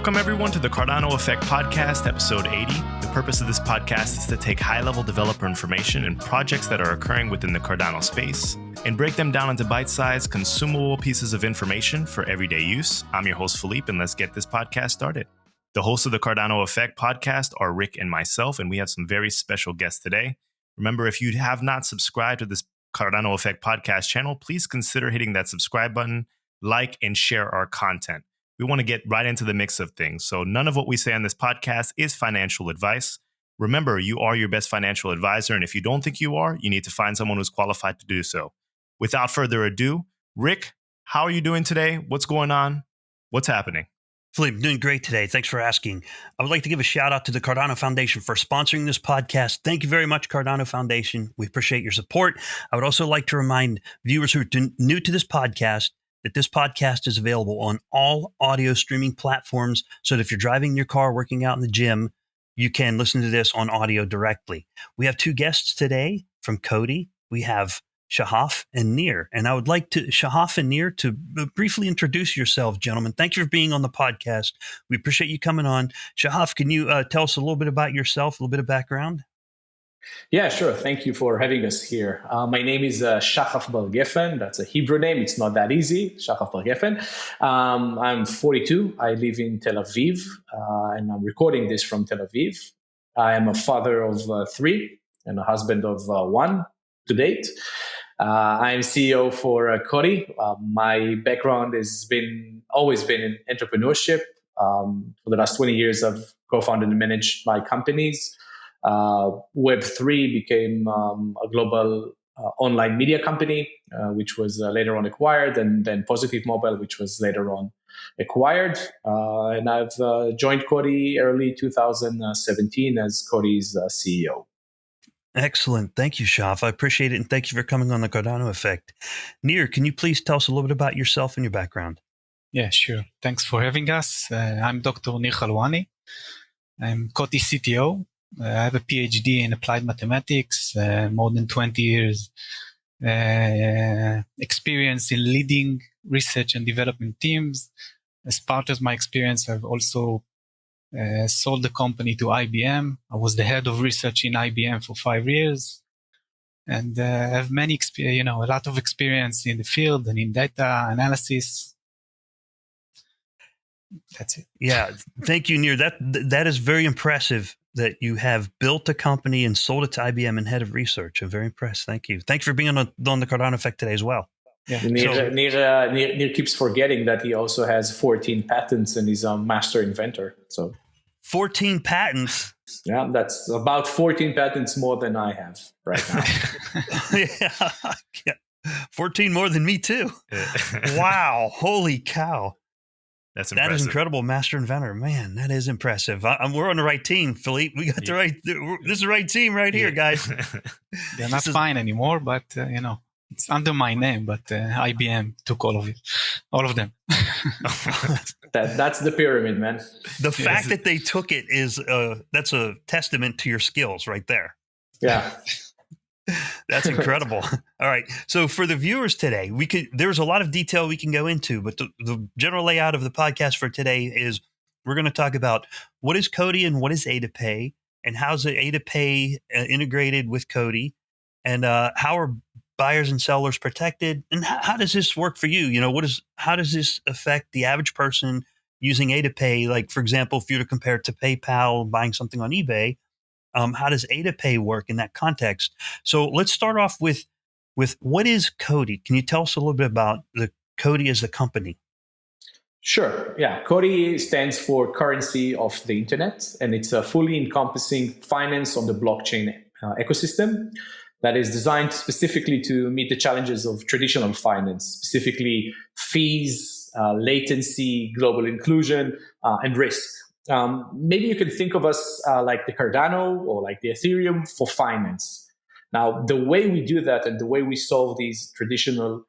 Welcome, everyone, to the Cardano Effect Podcast, episode 80. The purpose of this podcast is to take high-level developer information and projects that are occurring within the Cardano space and break them down into bite-sized, consumable pieces of information for everyday use. I'm your host, Philippe, and let's get this podcast started. The hosts of the Cardano Effect Podcast are Rick and myself, and we have some very special guests today. Remember, if you have not subscribed to this Cardano Effect Podcast channel, please consider hitting that subscribe button, like, and share our content. We want to get right into the mix of things. So none of what we say on this podcast is financial advice. Remember, you are your best financial advisor. And if you don't think you are, you need to find someone who's qualified to do so. Without further ado, Rick, how are you doing today? What's going on? What's happening? Philippe, doing great today. Thanks for asking. I would like to give a shout out to the Cardano Foundation for sponsoring this podcast. Thank you very much, Cardano Foundation. We appreciate your support. I would also like to remind viewers who are new to this podcast that this podcast is available on all audio streaming platforms, so that if you're driving your car, working out in the gym, you can listen to this on audio directly. We have two guests today from COTI. We have Shahaf and Nir. And I would like to, Shahaf and Nir, to briefly introduce yourselves, gentlemen. Thank you for being on the podcast. We appreciate you coming on. Shahaf, can you tell us a little bit about yourself, a little bit of background? Yeah, sure. Thank you for having us here. My name is Shahaf Bar-Geffen. That's a Hebrew name. It's not that easy. Shahaf Bar-Geffen. I'm 42. I live in Tel Aviv, and I'm recording this from Tel Aviv. I am a father of three and a husband of one to date. I'm CEO for COTI. My background has always been in entrepreneurship. For the last 20 years, I've co-founded and managed my companies. Web3 became a global online media company, which was later on acquired, and then Positive Mobile, which was later on acquired. And I've joined COTI early 2017 as COTI's CEO. Excellent. Thank you, Shaf. I appreciate it. And thank you for coming on the Cardano Effect. Nir, can you please tell us a little bit about yourself and your background? Yeah, sure. Thanks for having us. I'm Dr. Nir Khalwani. I'm COTI CTO. I have a PhD in applied mathematics, more than 20 years experience in leading research and development teams. As part of my experience, I've also sold the company to IBM. I was the head of research in IBM for 5 years, and have a lot of experience in the field and in data analysis. That's it. Yeah, thank you, Nir. That is very impressive that you have built a company and sold it to IBM and head of research. I'm very impressed. Thank you. Thank you for being on the Cardano Effect today as well. Yeah. Nir keeps forgetting that he also has 14 patents and he's a master inventor. So 14 patents? Yeah, that's about 14 patents more than I have right now. Yeah. 14 more than me too. Wow. Holy cow. That's impressive. That is incredible, master inventor. Man, that is impressive. We're on the right team, Philippe. We got this is the right team right here, guys. They're not fine anymore, but it's under my name. But IBM took all of them. That's the pyramid, man. The fact that they took it is that's a testament to your skills right there. Yeah. That's incredible. All right. So for the viewers today, there's a lot of detail we can go into, but the general layout of the podcast for today is we're going to talk about what is COTI and what is A2Pay, and how's the A2Pay integrated with COTI, and how are buyers and sellers protected, and how does this work for you? How does this affect the average person using A2Pay? Like, for example, if you were to compare it to PayPal, buying something on eBay, how does A2Pay work in that context? So let's start off with what is COTI? Can you tell us a little bit about the COTI as a company? Sure. Yeah. COTI stands for Currency of the Internet, and it's a fully encompassing finance on the blockchain ecosystem that is designed specifically to meet the challenges of traditional finance, specifically fees, latency, global inclusion, and risk. Maybe you can think of us like the Cardano or like the Ethereum for finance. Now, the way we do that and the way we solve these traditional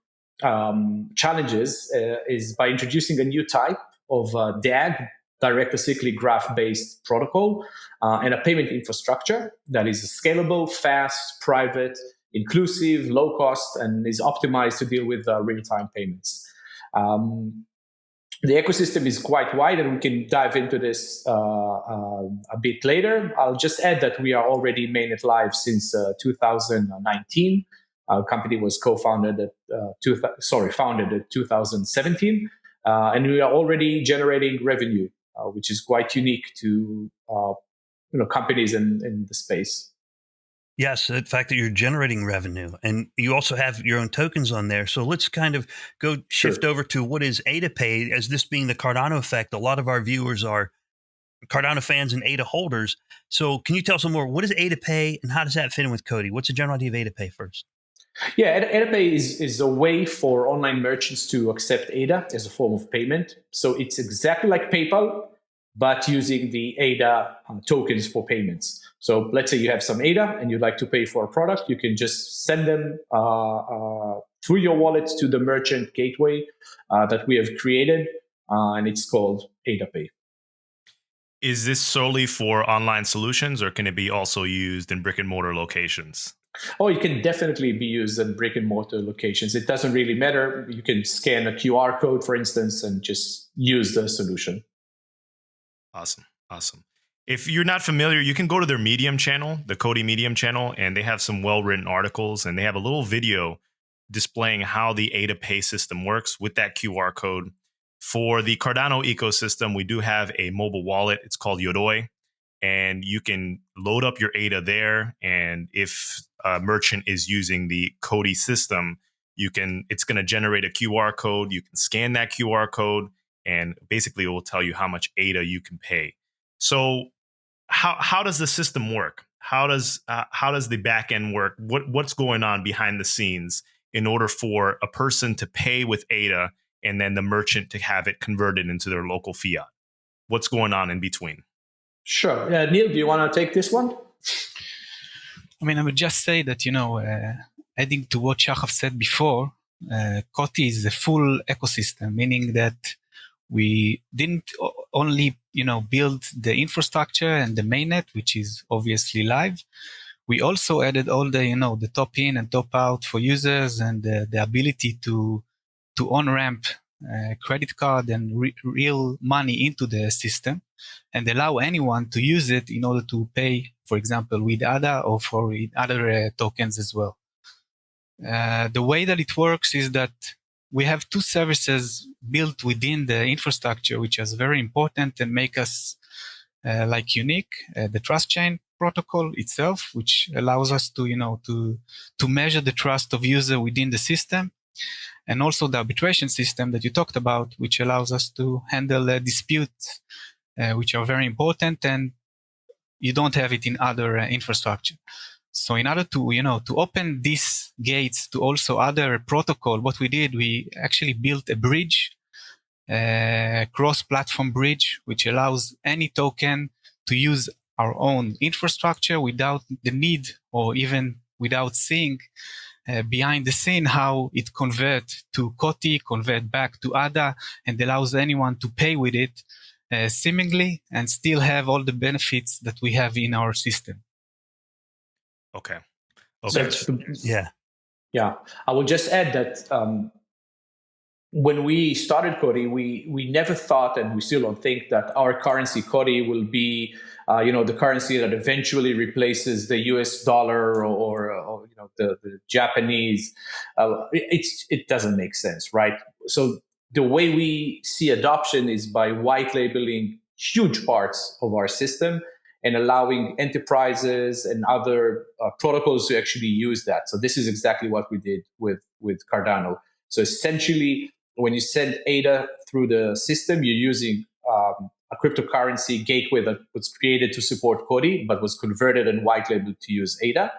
challenges is by introducing a new type of DAG, direct acyclic graph-based protocol, and a payment infrastructure that is scalable, fast, private, inclusive, low cost, and is optimized to deal with real-time payments. The ecosystem is quite wide, and we can dive into this a bit later. I'll just add that we are already mainnet live since 2019. Our company was founded at 2017, and we are already generating revenue, which is quite unique to companies in the space. Yes, the fact that you're generating revenue, and you also have your own tokens on there. So let's kind of shift over to what is ADA Pay, as this being the Cardano effect. A lot of our viewers are Cardano fans and ADA holders. So can you tell us more? What is ADA Pay, and how does that fit in with COTI? What's the general idea of ADA Pay first? Yeah, ADA Pay is a way for online merchants to accept ADA as a form of payment. So it's exactly like PayPal, but using the ADA tokens for payments. So let's say you have some ADA and you'd like to pay for a product, you can just send them through your wallet to the merchant gateway that we have created, and it's called ADA Pay. Is this solely for online solutions, or can it be also used in brick and mortar locations? Oh, it can definitely be used in brick and mortar locations. It doesn't really matter. You can scan a QR code, for instance, and just use the solution. Awesome. If you're not familiar, you can go to their Medium channel, the COTI Medium channel, and they have some well-written articles, and they have a little video displaying how the ADA Pay system works with that QR code. For the Cardano ecosystem, we do have a mobile wallet. It's called Yoroi, and you can load up your ADA there. And if a merchant is using the COTI system, it's going to generate a QR code. You can scan that QR code, and basically it will tell you how much ADA you can pay. So how does the system work? How does the back end work? What's going on behind the scenes in order for a person to pay with ADA and then the merchant to have it converted into their local fiat? What's going on in between? Sure. Neil, do you want to take this one? I mean, I would just say that, adding to what Shachaf said before, COTI is a full ecosystem, meaning that we didn't only, build the infrastructure and the mainnet, which is obviously live. We also added all the, the top in and top out for users, and the ability to on-ramp credit card and real money into the system, and allow anyone to use it in order to pay, for example, with ADA or for other tokens as well. The way that it works is that we have two services built within the infrastructure, which is very important and make us unique. The trust chain protocol itself, which allows us to measure the trust of user within the system, and also the arbitration system that you talked about, which allows us to handle disputes, which are very important, and you don't have it in other infrastructure. So in order to open these gates to also other protocol, what we did, we actually built a bridge, cross-platform bridge, which allows any token to use our own infrastructure without the need, or even without seeing behind the scene how it convert to COTI, convert back to ADA, and allows anyone to pay with it seemingly and still have all the benefits that we have in our system. Okay. Yeah. I will just add that when we started COTI, we never thought, and we still don't think, that our currency COTI will be the currency that eventually replaces the US dollar or the Japanese. It doesn't make sense, right? So the way we see adoption is by white labeling huge parts of our system and allowing enterprises and other protocols to actually use that. So this is exactly what we did with Cardano. So essentially, when you send ADA through the system, you're using a cryptocurrency gateway that was created to support COTI, but was converted and white labeled to use ADA.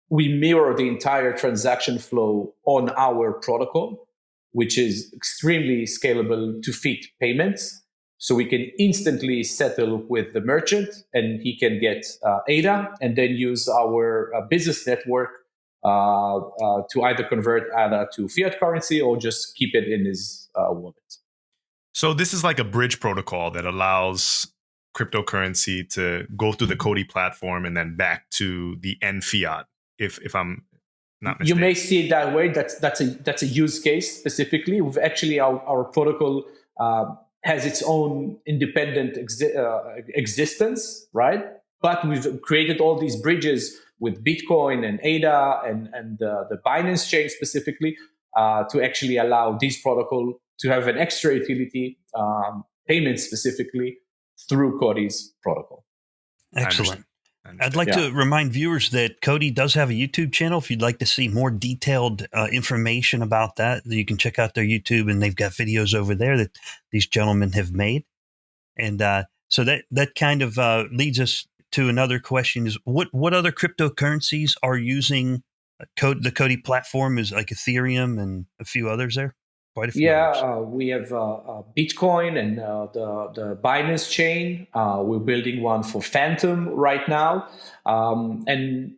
We mirror the entire transaction flow on our protocol, which is extremely scalable to fit payments. So we can instantly settle with the merchant, and he can get ADA and then use our business network to either convert ADA to fiat currency or just keep it in his wallet. So this is like a bridge protocol that allows cryptocurrency to go through the COTI platform and then back to the end fiat, if I'm not You mistakes. may see it that way. That's a use case specifically. We've actually our protocol has its own independent existence, right? But we've created all these bridges with Bitcoin and ADA and the Binance chain specifically to actually allow these protocol to have an extra utility, payments specifically through COTI's protocol. Excellent. I I'd like to remind viewers that COTI does have a YouTube channel. If you'd like to see more detailed information about that, you can check out their YouTube, and they've got videos over there that these gentlemen have made. And so that kind of leads us to another question: is what other cryptocurrencies are using the COTI platform? Is like Ethereum and a few others there. Quite a few. We have Bitcoin and the Binance chain. We're building one for Phantom right now. And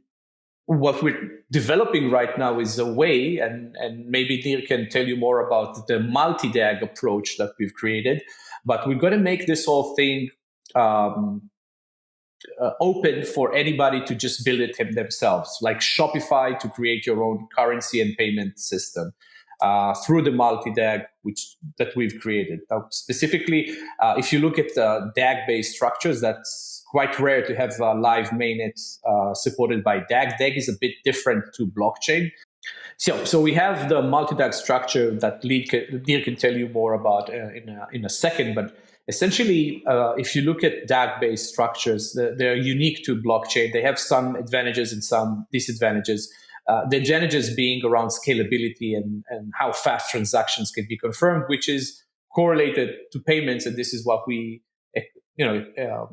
what we're developing right now is a way, and maybe Nir can tell you more about the multi-DAG approach that we've created. But we're going to make this whole thing open for anybody to just build it themselves, like Shopify, to create your own currency and payment system. Through the multi-DAG that we've created. Now, specifically, if you look at the DAG-based structures, that's quite rare to have live mainnets supported by DAG. DAG is a bit different to blockchain. So we have the multi-DAG structure that Nir can tell you more about in a second. But essentially, if you look at DAG-based structures, they're unique to blockchain. They have some advantages and some disadvantages. The advantages being around scalability and how fast transactions can be confirmed, which is correlated to payments. And this is what we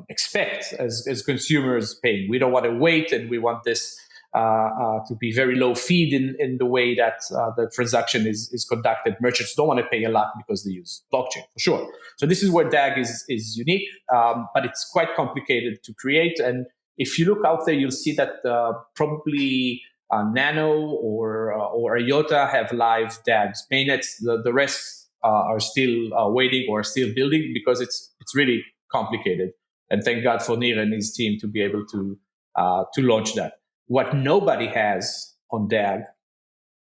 expect as consumers paying. We don't want to wait, and we want this to be very low feed in the way that the transaction is conducted. Merchants don't want to pay a lot because they use blockchain, for sure. So this is where DAG is unique, but it's quite complicated to create. And if you look out there, you'll see that probably Nano or IOTA have live DAGs mainnets. The rest are still waiting or still building because it's really complicated. And thank God for Nir and his team to be able to launch that. What nobody has on DAG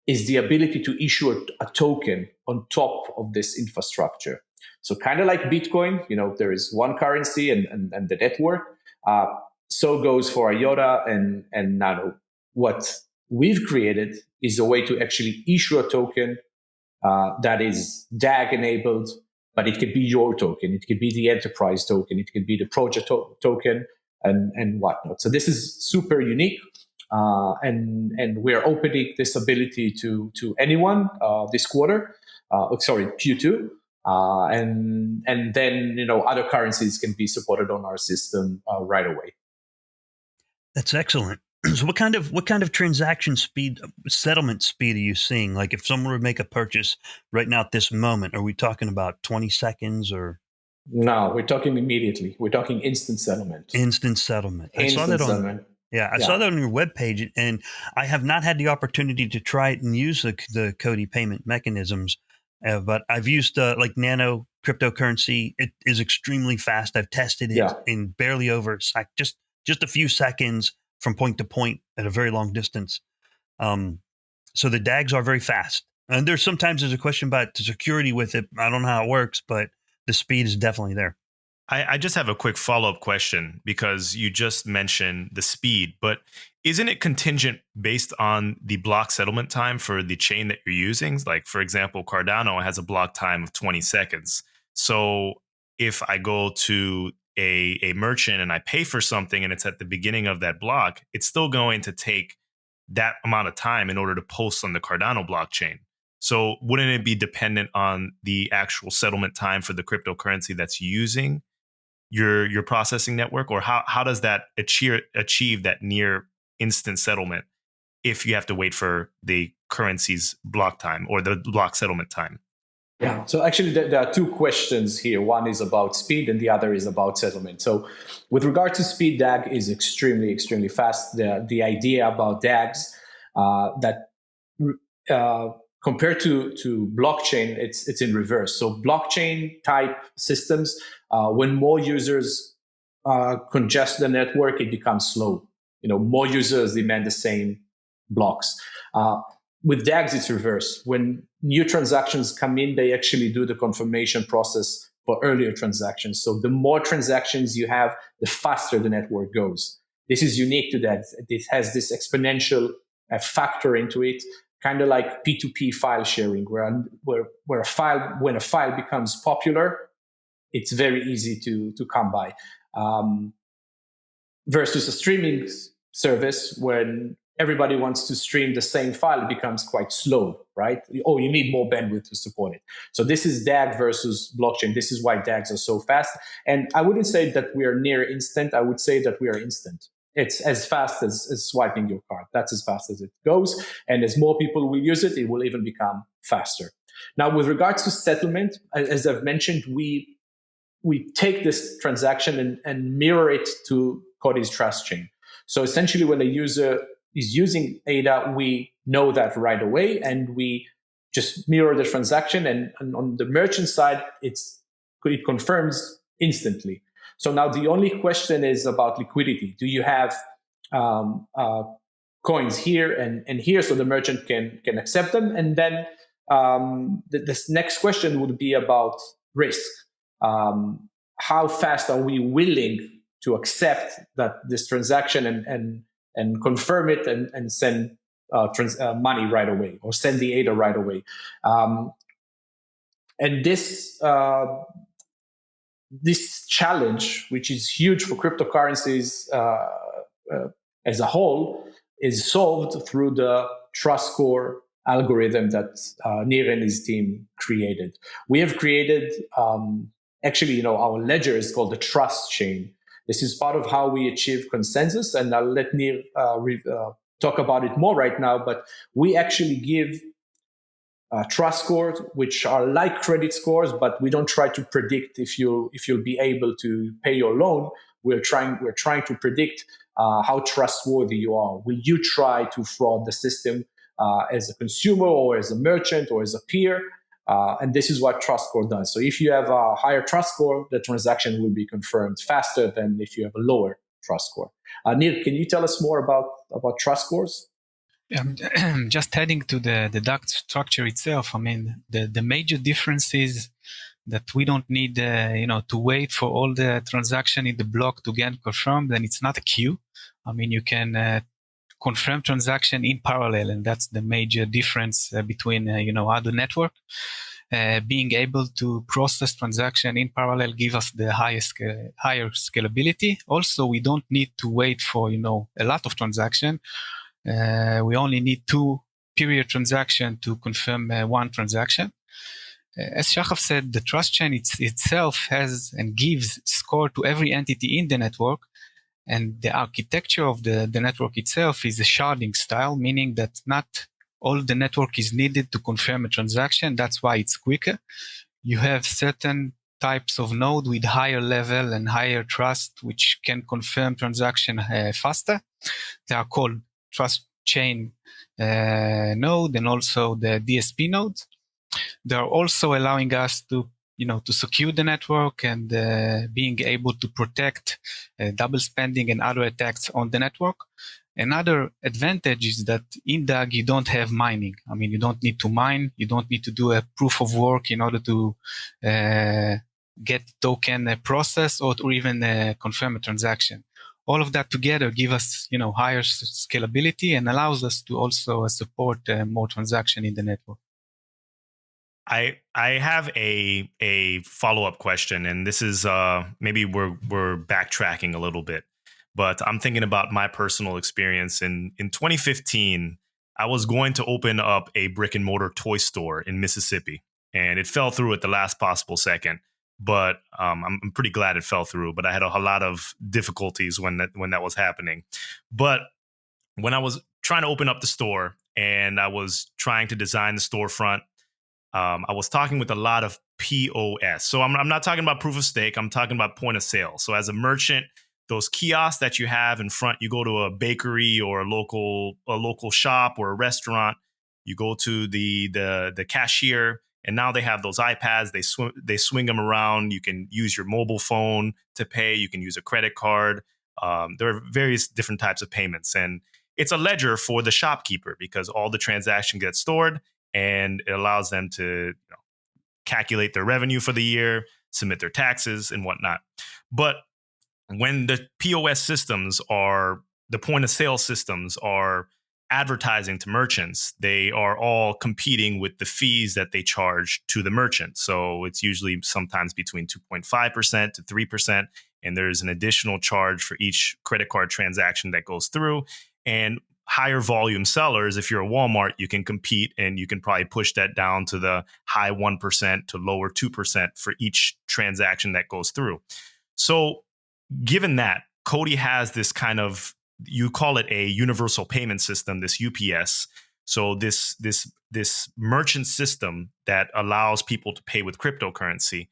is the ability to issue a token on top of this infrastructure. So kind of like Bitcoin, there is one currency and the network. So goes for IOTA and Nano. What we've created is a way to actually issue a token that is DAG enabled, but it could be your token. It could be the enterprise token. It could be the project token and whatnot. So this is super unique. And we're opening this ability to anyone this quarter, Q2. And then, other currencies can be supported on our system right away. That's excellent. So what kind of transaction speed, settlement speed are you seeing? Like if someone would make a purchase right now at this moment, are we talking about 20 seconds or? No, we're talking immediately. We're talking instant settlement. Instant settlement. I saw that on your webpage, and I have not had the opportunity to try it and use the COTI payment mechanisms, but I've used like Nano cryptocurrency. It is extremely fast. I've tested it in barely over just a few seconds from point to point at a very long distance. So the DAGs are very fast. And there's a question about the security with it. I don't know how it works, but the speed is definitely there. I just have a quick follow-up question because you just mentioned the speed, but isn't it contingent based on the block settlement time for the chain that you're using? Like, for example, Cardano has a block time of 20 seconds. So if I go to a merchant and I pay for something and it's at the beginning of that block, it's still going to take that amount of time in order to post on the Cardano blockchain. So wouldn't it be dependent on the actual settlement time for the cryptocurrency that's using your processing network? Or how does that achieve that near instant settlement if you have to wait for the currency's block time or the block settlement time? Yeah. So actually, there are two questions here. One is about speed, and the other is about settlement. So, with regard to speed, DAG is extremely, extremely fast. The idea about DAGs that compared to blockchain, it's in reverse. So, blockchain type systems, when more users congest the network, it becomes slow. More users demand the same blocks. With DAGs, it's reversed. When new transactions come in, they actually do the confirmation process for earlier transactions. So the more transactions you have, the faster the network goes. This is unique to that. It has this exponential factor into it, kind of like P2P file sharing, where when a file becomes popular, it's very easy to come by. Versus a streaming service, when everybody wants to stream the same file, it becomes quite slow, right? Oh, you need more bandwidth to support it. So this is DAG versus blockchain. This is why DAGs are so fast. And I wouldn't say that we are near instant. I would say that we are instant. It's as fast as swiping your card. That's as fast as it goes. And as more people will use it, it will even become faster. Now, with regards to settlement, as I've mentioned, we take this transaction and mirror it to COTI's trust chain. So essentially, when a user is using ADA, we know that right away, and we just mirror the transaction. And on the merchant side, it confirms instantly. So now the only question is about liquidity. Do you have coins here and here, so the merchant can accept them? And then this next question would be about risk. How fast are we willing to accept that this transaction and confirm it and send money right away, or send the ADA right away? And this challenge, which is huge for cryptocurrencies as a whole, is solved through the trust score algorithm that Nir and his team created. We have created, our ledger is called the trust chain. This is part of how we achieve consensus, and I'll let Nir talk about it more right now, but we actually give trust scores, which are like credit scores, but we don't try to predict if you'll be able to pay your loan. We're trying to predict how trustworthy you are. Will you try to fraud the system as a consumer, or as a merchant, or as a peer? And this is what trust score does. So if you have a higher trust score, the transaction will be confirmed faster than if you have a lower trust score. Nir, can you tell us more about trust scores? Just heading to the DAG structure itself, I mean, the major difference is that we don't need to wait for all the transaction in the block to get confirmed, and it's not a queue. I mean, you can confirm transaction in parallel, and that's the major difference between other network. Being able to process transaction in parallel give us the higher scalability. Also, we don't need to wait for a lot of transaction. We only need 2 period transaction to confirm one transaction. As Shachaf said, the trust chain itself has and gives score to every entity in the network. And the architecture of the network itself is a sharding style, meaning that not all the network is needed to confirm a transaction. That's why it's quicker. You have certain types of node with higher level and higher trust, which can confirm transaction faster. They are called trust chain node, and also the DSP nodes. They are also allowing us to secure the network and being able to protect double spending and other attacks on the network. Another advantage is that in DAG, you don't have mining. I mean, you don't need to mine. You don't need to do a proof of work in order to get token process or to even confirm a transaction. All of that together give us, higher scalability and allows us to also support more transaction in the network. I have a follow-up question, and this is maybe we're backtracking a little bit, but I'm thinking about my personal experience. In 2015, I was going to open up a brick and mortar toy store in Mississippi, and it fell through at the last possible second. But I'm pretty glad it fell through. But I had a lot of difficulties when that was happening. But when I was trying to open up the store and I was trying to design the storefront, I was talking with a lot of POS. So I'm not talking about proof of stake. I'm talking about point of sale. So as a merchant, those kiosks that you have in front, you go to a bakery or a local shop or a restaurant, you go to the cashier, and now they have those iPads. They swing them around. You can use your mobile phone to pay. You can use a credit card. There are various different types of payments. And it's a ledger for the shopkeeper because all the transaction gets stored, and it allows them to calculate their revenue for the year, submit their taxes and whatnot. But when the POS systems the point of sale systems are advertising to merchants, they are all competing with the fees that they charge to the merchant. So it's usually sometimes between 2.5% to 3%. And there's an additional charge for each credit card transaction that goes through. And higher volume sellers, if you're a Walmart, you can compete and you can probably push that down to the high 1% to lower 2% for each transaction that goes through. So given that, COTI has this kind of, you call it a universal payment system, this UPS. So this merchant system that allows people to pay with cryptocurrency.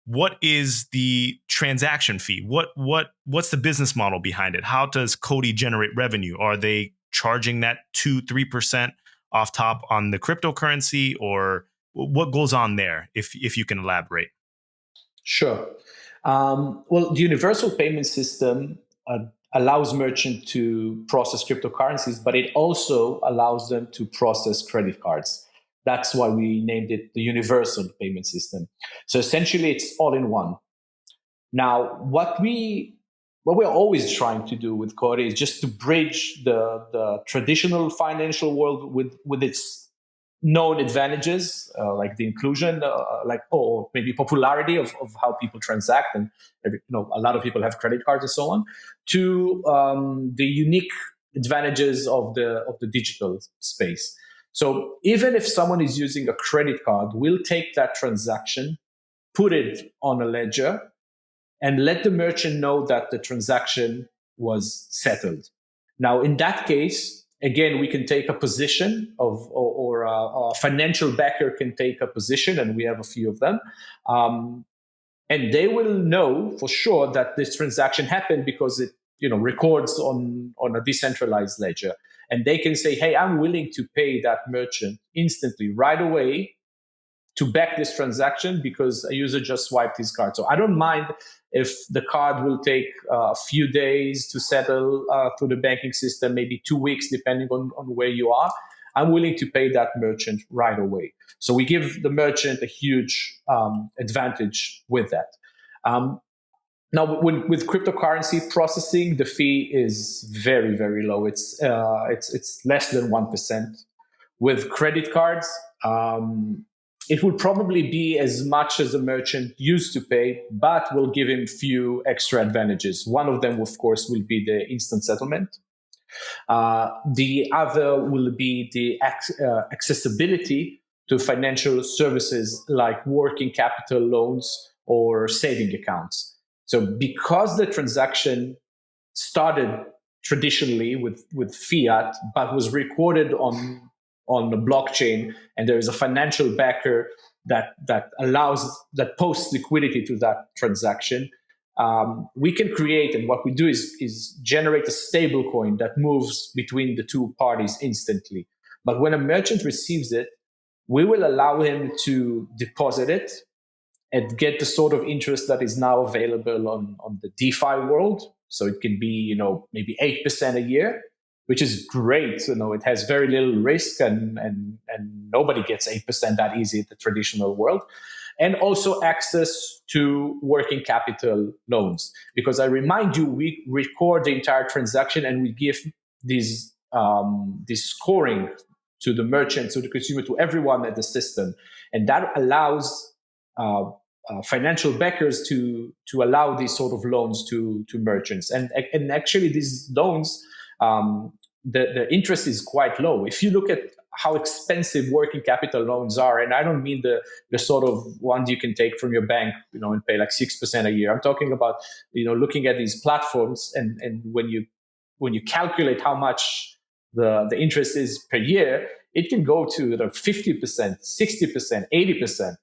What is the transaction fee? What's the business model behind it? How does COTI generate revenue? Are they charging that 2-3% off top on the cryptocurrency, or what goes on there? If you can elaborate. Sure. Well, the universal payment system allows merchants to process cryptocurrencies, but it also allows them to process credit cards. That's why we named it the universal payment system. So essentially, it's all in one. Now, what we're always trying to do with COTI is just to bridge the traditional financial world with its known advantages, like the inclusion, or maybe popularity of how people transact, and a lot of people have credit cards and so on, to the unique advantages of the digital space. So even if someone is using a credit card, we'll take that transaction, put it on a ledger, and let the merchant know that the transaction was settled. Now, in that case, again, we can take a position or a financial backer can take a position, and we have a few of them. And they will know for sure that this transaction happened because it records on a decentralized ledger. And they can say, hey, I'm willing to pay that merchant instantly, right away, to back this transaction because a user just swiped his card. So I don't mind if the card will take a few days to settle through the banking system, maybe 2 weeks, depending on where you are. I'm willing to pay that merchant right away. So we give the merchant a huge advantage with that. Now, with cryptocurrency processing, the fee is very, very low. It's less than 1%. With credit cards, it will probably be as much as a merchant used to pay, but we'll give him few extra advantages. One of them, of course, will be the instant settlement. The other will be the accessibility to financial services like working capital loans or saving accounts. So because the transaction started traditionally with fiat, but was recorded on the blockchain, and there is a financial backer that posts liquidity to that transaction, we can create, and what we do is generate a stable coin that moves between the two parties instantly. But when a merchant receives it, we will allow him to deposit it and get the sort of interest that is now available on the DeFi world. So it can be, maybe 8% a year, which is great. It has very little risk, and nobody gets 8% that easy in the traditional world. And also access to working capital loans. Because I remind you, we record the entire transaction and we give this scoring to the merchant, to the consumer, to everyone at the system. And that allows financial backers to allow these sort of loans to merchants. And actually these loans, the interest is quite low. If you look at how expensive working capital loans are, and I don't mean the sort of ones you can take from your bank, and pay like 6% a year. I'm talking about, looking at these platforms, and when you calculate how much the interest is per year, it can go to 50%, 60%, 80%.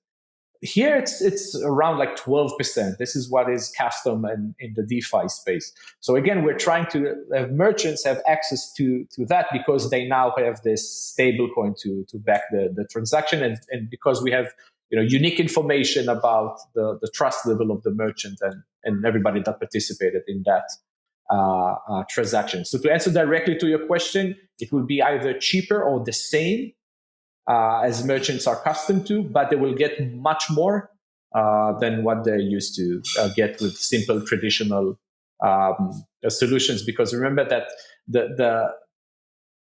Here it's around like 12%. This is what is custom in the DeFi space. So again, we're trying to have merchants have access to that because they now have this stable coin to back the transaction, and because we have unique information about the trust level of the merchant and everybody that participated in that transactions. So to answer directly to your question, it will be either cheaper or the same as merchants are accustomed to, but they will get much more than what they're used to get with simple traditional solutions. Because remember that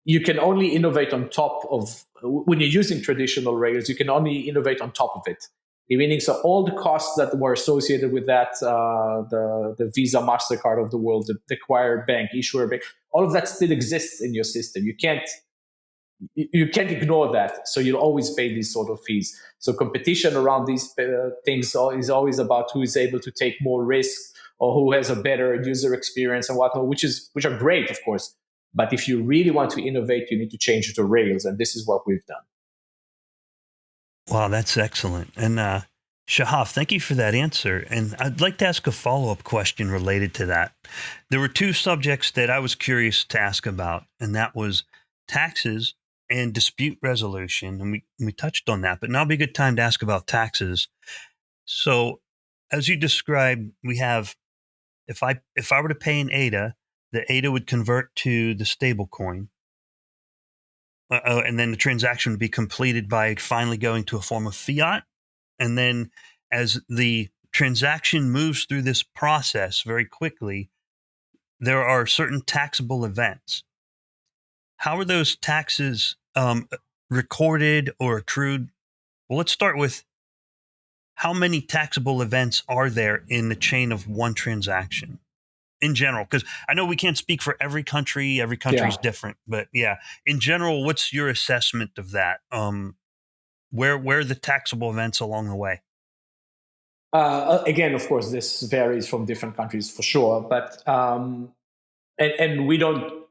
you can only innovate on top of, when you're using traditional rails, you can only innovate on top of it. Meaning, so all the costs that were associated with that, the Visa, MasterCard of the world, the acquired bank, issuer bank, all of that still exists in your system. You can't ignore that. So you'll always pay these sort of fees. So competition around these things is always about who is able to take more risk or who has a better user experience and whatnot, which are great, of course. But if you really want to innovate, you need to change the rails. And this is what we've done. Wow, that's excellent. And Shahaf, thank you for that answer. And I'd like to ask a follow-up question related to that. There were two subjects that I was curious to ask about, and that was taxes and dispute resolution. And we touched on that, but now would be a good time to ask about taxes. So as you described, we have, if I were to pay in ADA, the ADA would convert to the stable coin. And then the transaction would be completed by finally going to a form of fiat. And then as the transaction moves through this process very quickly, there are certain taxable events. How are those taxes recorded or accrued? Well, let's start with how many taxable events are there in the chain of one transaction? In general, because I know we can't speak for every country. Every country is different, but yeah, in general, what's your assessment of that? Where are the taxable events along the way? Again, of course, this varies from different countries for sure, but and we don't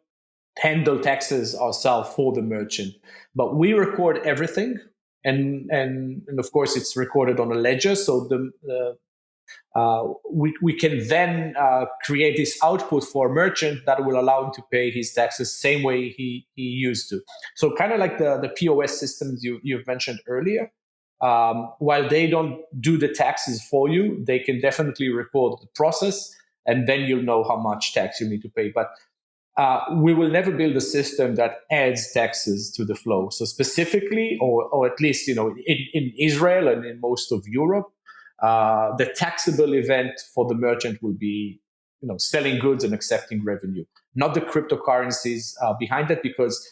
handle taxes ourselves for the merchant, but we record everything, and of course, it's recorded on a ledger, so we can then create this output for a merchant that will allow him to pay his taxes same way he used to. So kind of like the POS systems you've mentioned earlier. While they don't do the taxes for you, they can definitely record the process, and then you'll know how much tax you need to pay. But we will never build a system that adds taxes to the flow. So specifically, or at least in Israel and in most of Europe, the taxable event for the merchant will be, selling goods and accepting revenue, not the cryptocurrencies behind it, because,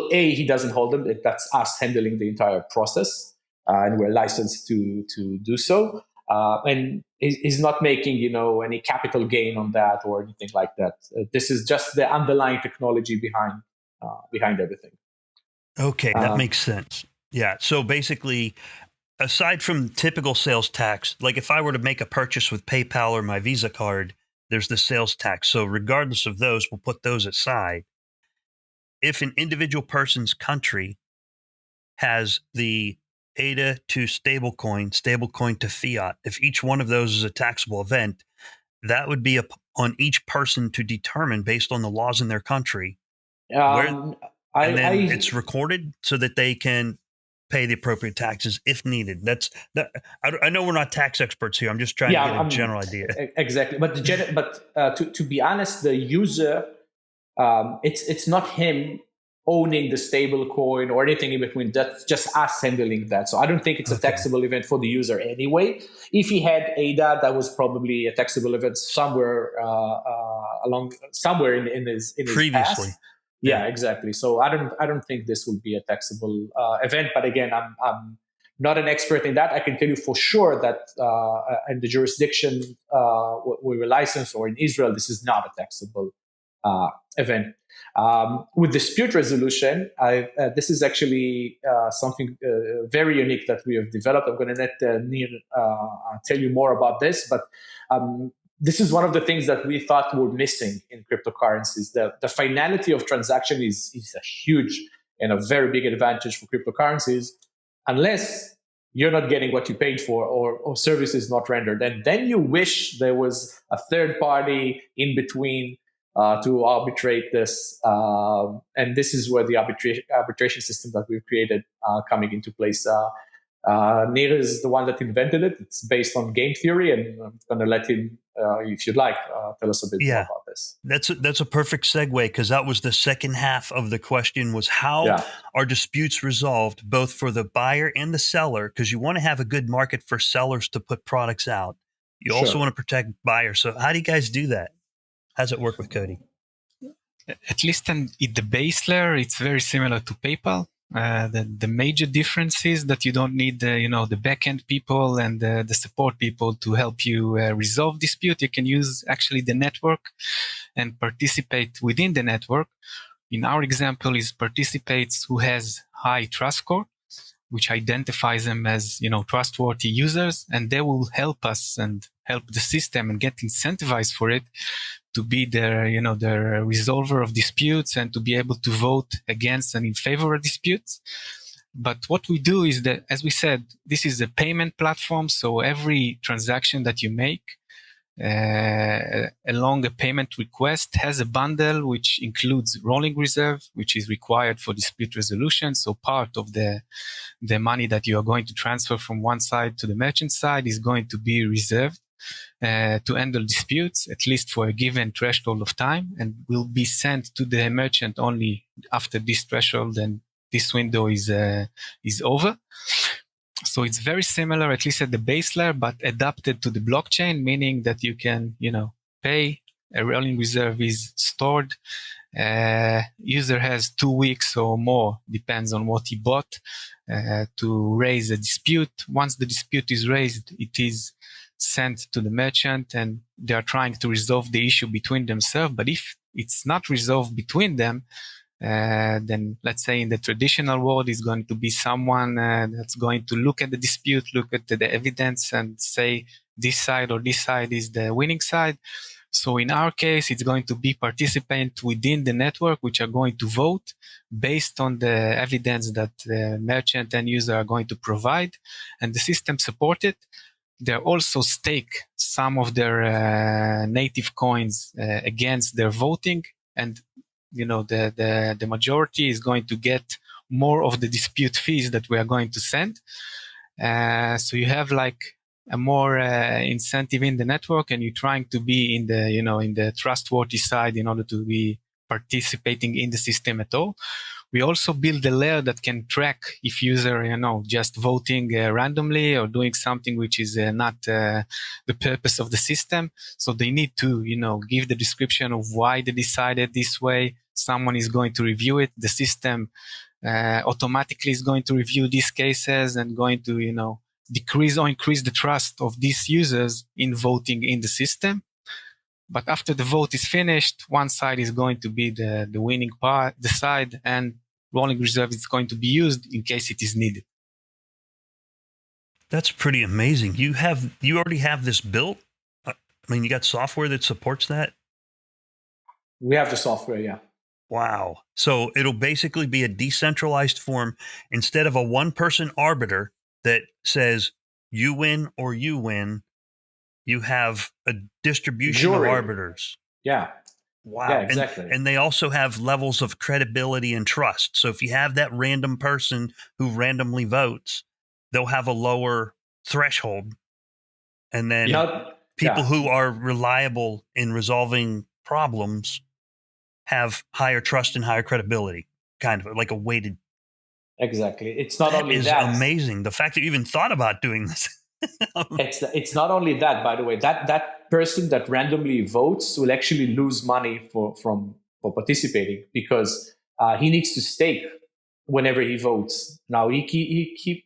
he doesn't hold them. That's us handling the entire process, and we're licensed to do so. And he's not making, any capital gain on that or anything like that. This is just the underlying technology behind everything. Okay, that makes sense. Yeah. So basically, aside from typical sales tax, like if I were to make a purchase with PayPal or my Visa card, there's the sales tax. So regardless of those, we'll put those aside. If an individual person's country has the ADA to stablecoin to fiat, if each one of those is a taxable event, that would be on each person to determine based on the laws in their country. It's recorded so that they can pay the appropriate taxes if needed. I know we're not tax experts here. I'm just trying to get a general idea. Exactly, but to be honest, the user, it's not him owning the stable coin or anything in between. That's just us handling that. So I don't think it's a taxable event for the user anyway. If he had ADA, that was probably a taxable event somewhere in his previously. past. Yeah, exactly. So I don't think this will be a taxable event. But again, I'm not an expert in that. I can tell you for sure that in the jurisdiction we were licensed, or in Israel, this is not a taxable event. With dispute resolution, this is actually something very unique that we have developed. I'm going to let Nir tell you more about this, but this is one of the things that we thought were missing in cryptocurrencies. The finality of transaction is a huge and a very big advantage for cryptocurrencies, unless you're not getting what you paid for, or service is not rendered. And then you wish there was a third party in between to arbitrate this. And this is where the arbitration system that we've created coming into place. Nir is the one that invented it. It's based on game theory, and I'm going to let him if you'd like, tell us a bit more about this. That's a perfect segue, because that was the second half of the question, was how are disputes resolved both for the buyer and the seller? Because you want to have a good market for sellers to put products out. You also want to protect buyers. So how do you guys do that? How does it work with COTI? At least in the base layer, it's very similar to PayPal. The major difference is that you don't need the backend people and the support people to help you resolve dispute. You can use actually the network and participate within the network. In our example, is participants who has high trust score, which identifies them as trustworthy users, and they will help us and help the system and get incentivized for it to be their resolver of disputes and to be able to vote against and in favor of disputes. But what we do is that, as we said, this is a payment platform. So every transaction that you make along a payment request has a bundle which includes rolling reserve, which is required for dispute resolution. So part of the money that you are going to transfer from one side to the merchant side is going to be reserved to handle disputes, at least for a given threshold of time, and will be sent to the merchant only after this threshold and this window is over. So it's very similar, at least at the base layer, but adapted to the blockchain, meaning that you can, pay, a rolling reserve is stored. User has 2 weeks or more, depends on what he bought, to raise a dispute. Once the dispute is raised, it is sent to the merchant and they are trying to resolve the issue between themselves. But if it's not resolved between them, then let's say in the traditional world is going to be someone that's going to look at the dispute, look at the evidence and say this side or this side is the winning side. So in our case, it's going to be participants within the network which are going to vote based on the evidence that the merchant and user are going to provide, and the system support it. They also stake some of their native coins against their voting, and the majority is going to get more of the dispute fees that we are going to send. So you have like a more incentive in the network, and you're trying to be in the in the trustworthy side in order to be participating in the system at all. We also build a layer that can track if user, just voting randomly or doing something which is not the purpose of the system. So they need to, give the description of why they decided this way. Someone is going to review it. The system automatically is going to review these cases and going to, decrease or increase the trust of these users in voting in the system. But after the vote is finished, one side is going to be the winning part, the side, and rolling reserve is going to be used in case it is needed. That's pretty amazing. You already have this built? I mean, you got software that supports that? We have the software, yeah. Wow. So it'll basically be a decentralized form instead of a one-person arbiter that says you win or you win. You have a distribution of arbiters. Yeah. Wow. Yeah, exactly. And they also have levels of credibility and trust. So if you have that random person who randomly votes, they'll have a lower threshold. And then people who are reliable in resolving problems have higher trust and higher credibility, kind of like a weighted. Exactly. It's not only that. It's amazing. The fact that you even thought about doing this. It's not only that, by the way, that person that randomly votes will actually lose money for participating, because he needs to stake whenever he votes. Now he keep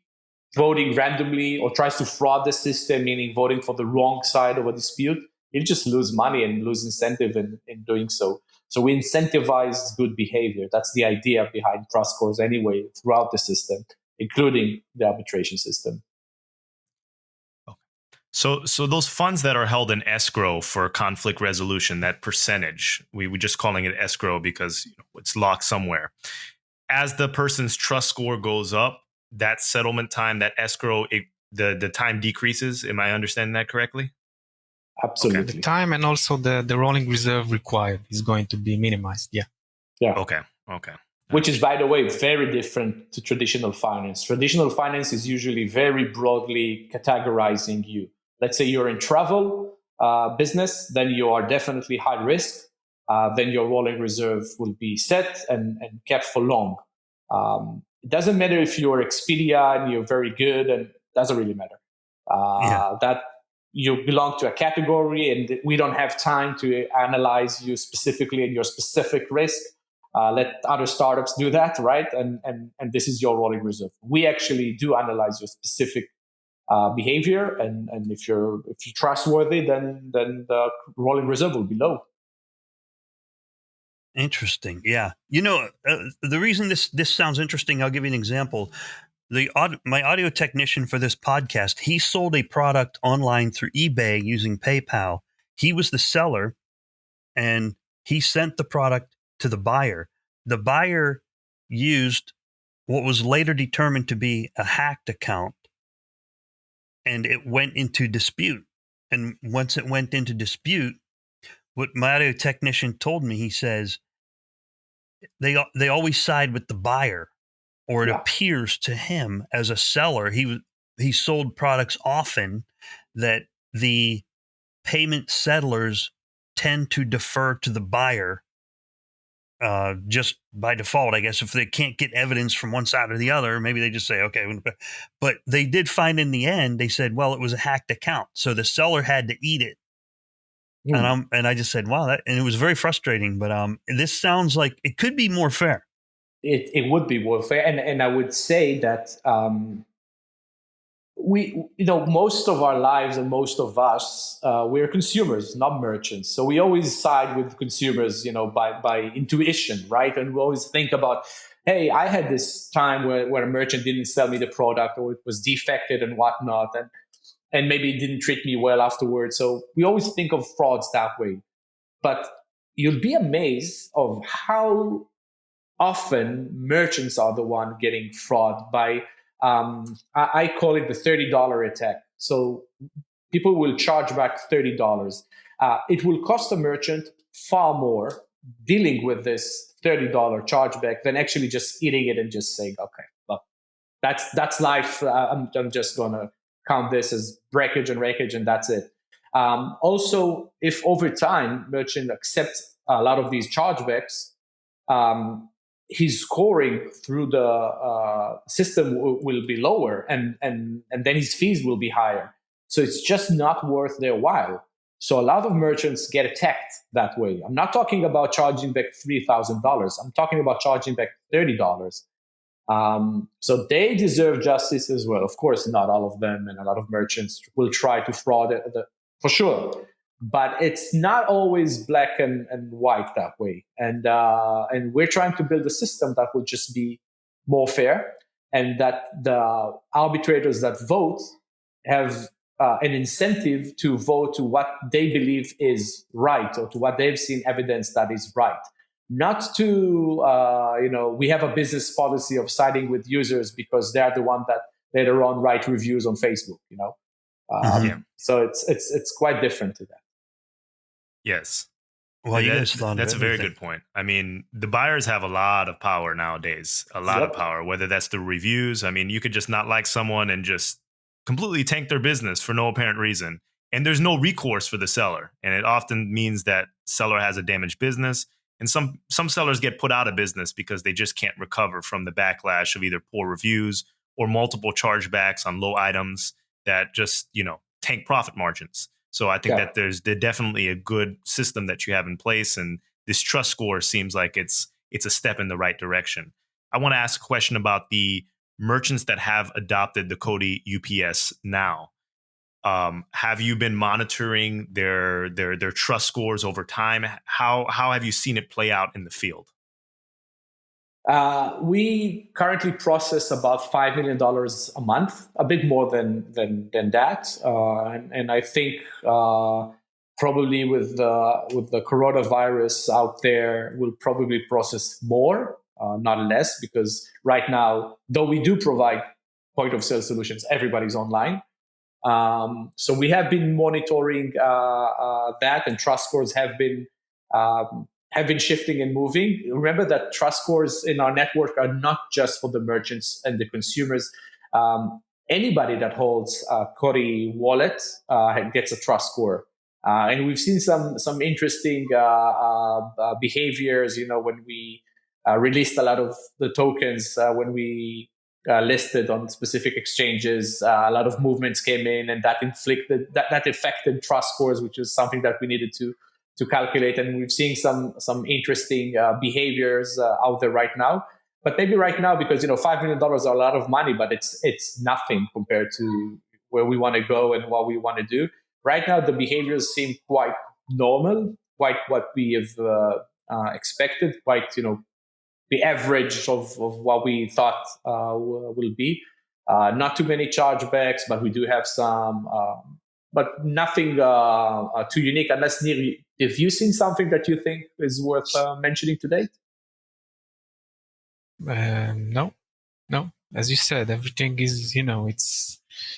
voting randomly or tries to fraud the system, meaning voting for the wrong side of a dispute. He'll just lose money and lose incentive in doing so. So we incentivize good behavior. That's the idea behind trust scores anyway throughout the system, including the arbitration system. So those funds that are held in escrow for conflict resolution, that percentage, we're just calling it escrow because it's locked somewhere. As the person's trust score goes up, that settlement time, that escrow, the time decreases. Am I understanding that correctly? Absolutely. Okay. The time and also the rolling reserve required is going to be minimized. Yeah. Okay. Which is, by the way, very different to traditional finance. Traditional finance is usually very broadly categorizing you. Let's say you're in travel, business, then you are definitely high risk. Then your rolling reserve will be set and kept for long. It doesn't matter if you're Expedia and you're very good, and it doesn't really matter. That you belong to a category, and we don't have time to analyze you specifically and your specific risk. Let other startups do that, right? And this is your rolling reserve. We actually do analyze your specific behavior, and if you're trustworthy, then the rolling reserve will be low. Interesting. Yeah. The reason this sounds interesting, I'll give you an example. My audio technician for this podcast, he sold a product online through eBay using PayPal. He was the seller, and he sent the product to the buyer. The buyer used what was later determined to be a hacked account, and it went into dispute. And once it went into dispute, what my audio technician told me, he says, they always side with the buyer, or it appears to him as a seller. He sold products often that the payment settlers tend to defer to the buyer just by default, I guess. If they can't get evidence from one side or the other, maybe they just say, okay. But they did find in the end, they said, well, it was a hacked account, so the seller had to eat it. And I just said, wow, and it was very frustrating. But this sounds like it could be more fair. It would be more fair, and I would say that most of our lives and most of us, we're consumers, not merchants. So we always side with consumers, by intuition, right? And we always think about, hey, I had this time where a merchant didn't sell me the product, or it was defected and whatnot, and maybe it didn't treat me well afterwards. So we always think of frauds that way. But you'll be amazed of how often merchants are the one getting fraud by, I call it the $30 attack. So people will charge back $30. It will cost a merchant far more dealing with this $30 chargeback than actually just eating it and just saying, okay, well, that's life. I'm just going to count this as breakage and rakeage, and that's it. Also, if over time merchant accepts a lot of these chargebacks, his scoring through the system will be lower, and then his fees will be higher. So it's just not worth their while. So a lot of merchants get attacked that way. I'm not talking about charging back $3,000. I'm talking about charging back $30. So they deserve justice as well. Of course, not all of them, and a lot of merchants will try to fraud it, for sure. But it's not always black and white that way. And we're trying to build a system that will just be more fair, and that the arbitrators that vote have an incentive to vote to what they believe is right, or to what they've seen evidence that is right. Not to, we have a business policy of siding with users because they're the one that later on write reviews on Facebook, So it's quite different to that. Yes. Well, that's a very good point. I mean, the buyers have a lot of power nowadays, a lot of power, whether that's the reviews. I mean, you could just not like someone and just completely tank their business for no apparent reason. And there's no recourse for the seller. And it often means that seller has a damaged business. And some sellers get put out of business because they just can't recover from the backlash of either poor reviews or multiple chargebacks on low items that just, tank profit margins. So I think that there's definitely a good system that you have in place, and this trust score seems like it's a step in the right direction. I want to ask a question about the merchants that have adopted the COTI UPS now. Have you been monitoring their trust scores over time? How have you seen it play out in the field? We currently process about $5 million a month, a bit more than that. And I think probably with the coronavirus out there, we'll probably process more, not less, because right now, though we do provide point of sale solutions, everybody's online. So we have been monitoring that, and trust scores have been shifting and moving. Remember that trust scores in our network are not just for the merchants and the consumers. Anybody that holds a COTI wallet gets a trust score. And we've seen some interesting behaviors, when we released a lot of the tokens, when we listed on specific exchanges, a lot of movements came in, and that affected trust scores, which is something that we needed to calculate. And we've seen some interesting behaviors out there right now. But maybe right now, because $5 million are a lot of money, but it's nothing compared to where we want to go and what we want to do. Right now, the behaviors seem quite normal, quite what we have expected, quite the average of what we thought will be. Not too many chargebacks, but we do have some, but nothing too unique. Unless, Nir, if you've seen something that you think is worth mentioning today? No. As you said, everything is,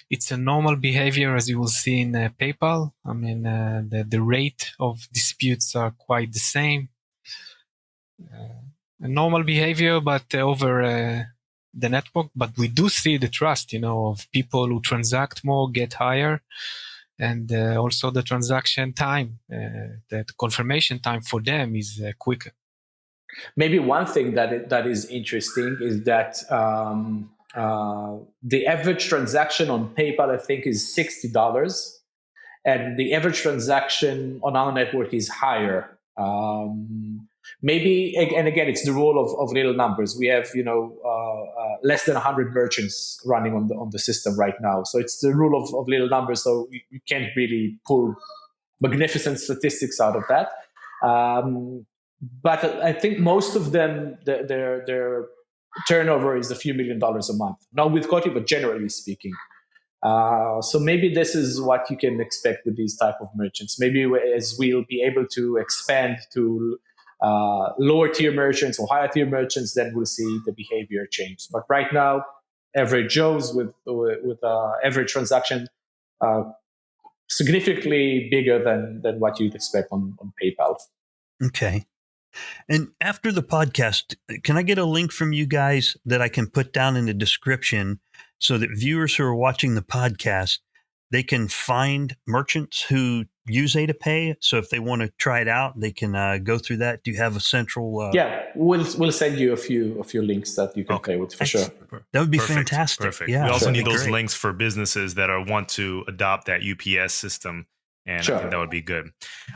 it's a normal behavior as you will see in PayPal. I mean, the rate of disputes are quite the same. A normal behavior, but over the network. But we do see the trust, of people who transact more get higher, and also the transaction time, the confirmation time for them is quicker. Maybe one thing that is interesting is that the average transaction on PayPal, I think, is $60, and the average transaction on our network is higher. Maybe, and again, it's the rule of little numbers. We have, less than 100 merchants running on the system right now. So it's the rule of little numbers. So you can't really pull magnificent statistics out of that. But I think most of them, their turnover is a few $1 million a month. Not with COTI, but generally speaking. So maybe this is what you can expect with these type of merchants. Maybe as we'll be able to expand to lower tier merchants or higher tier merchants, then we'll see the behavior change. But right now, average Joes with average transaction significantly bigger than what you'd expect on PayPal. Okay. And after the podcast, can I get a link from you guys that I can put down in the description so that viewers who are watching the podcast, they can find merchants who use A2Pay? So if they want to try it out, they can go through that. Do you have a central? Yeah, we'll send you a few links that you can play with for sure. That would be fantastic. Perfect. Yeah, we also need those great. links for businesses that want to adopt that UPS system, and I think that would be good.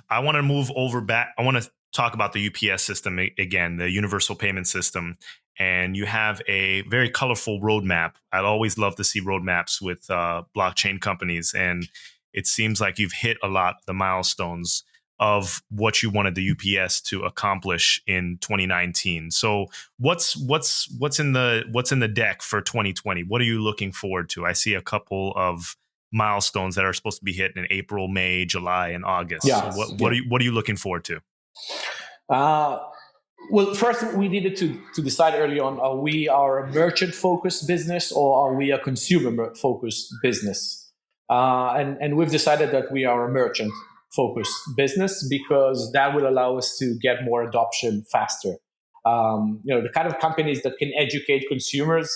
I want to move over back. I want to talk about the UPS system again, the Universal Payment System. And you have a very colorful roadmap. I'd always love to see roadmaps with blockchain companies. And it seems like you've hit a lot of the milestones of what you wanted the UPS to accomplish in 2019. So what's in the deck for 2020? What are you looking forward to? I see a couple of milestones that are supposed to be hit in April, May, July, and August. Yeah. So what are you looking forward to? Well, first we needed to decide early on: are we a merchant-focused business or are we a consumer-focused business? And we've decided that we are a merchant-focused business because that will allow us to get more adoption faster. The kind of companies that can educate consumers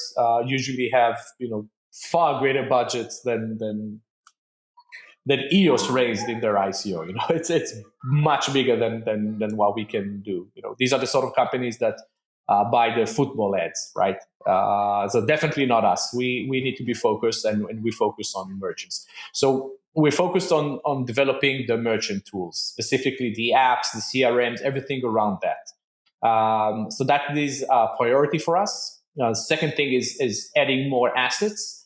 usually have far greater budgets than EOS raised in their ICO. It's much bigger than what we can do. These are the sort of companies that buy the football ads, right? So definitely not us. We need to be focused, and we focus on merchants. So we're focused on developing the merchant tools, specifically the apps, the CRMs, everything around that. So that is a priority for us. Second thing is adding more assets.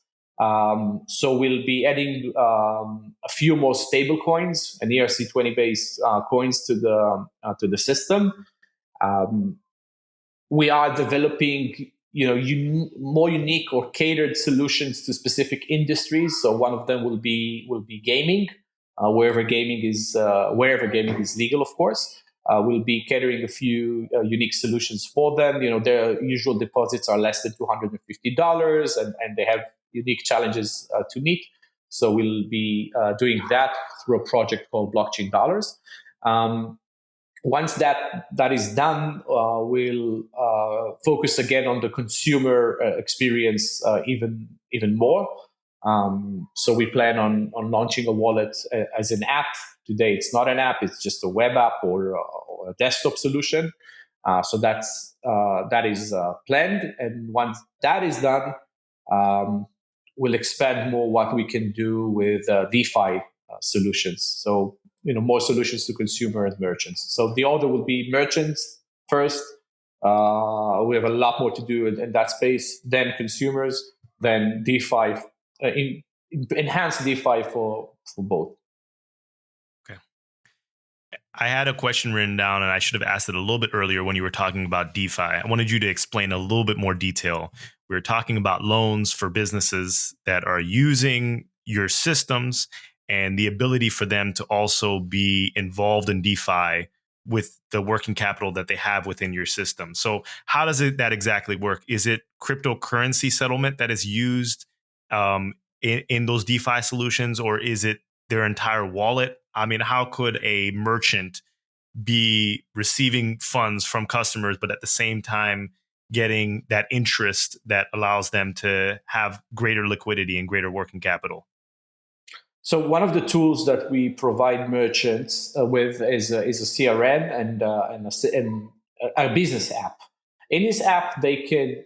So we'll be adding a few more stable coins and ERC20 based coins to the system. We are developing more unique or catered solutions to specific industries. So one of them will be gaming, wherever gaming is legal, of course. We'll be catering a few unique solutions for them. Their usual deposits are less than $250, and they have unique challenges to meet. So we'll be doing that through a project called Blockchain Dollars. Once that is done, we'll focus again on the consumer experience even more. So we plan on launching a wallet as an app today. It's not an app; it's just a web app or a desktop solution. So that is planned, and once that is done, we'll expand more what we can do with DeFi solutions. So more solutions to consumer and merchants. So the order will be merchants first. We have a lot more to do in that space. Then consumers. Then DeFi, enhanced DeFi for both. I had a question written down, and I should have asked it a little bit earlier when you were talking about DeFi. I wanted you to explain a little bit more detail. We were talking about loans for businesses that are using your systems and the ability for them to also be involved in DeFi with the working capital that they have within your system. So how does that exactly work? Is it cryptocurrency settlement that is used in those DeFi solutions, or is it their entire wallet? I mean, how could a merchant be receiving funds from customers, but at the same time getting that interest that allows them to have greater liquidity and greater working capital? So one of the tools that we provide merchants with is a CRM and a business app. In this app, they can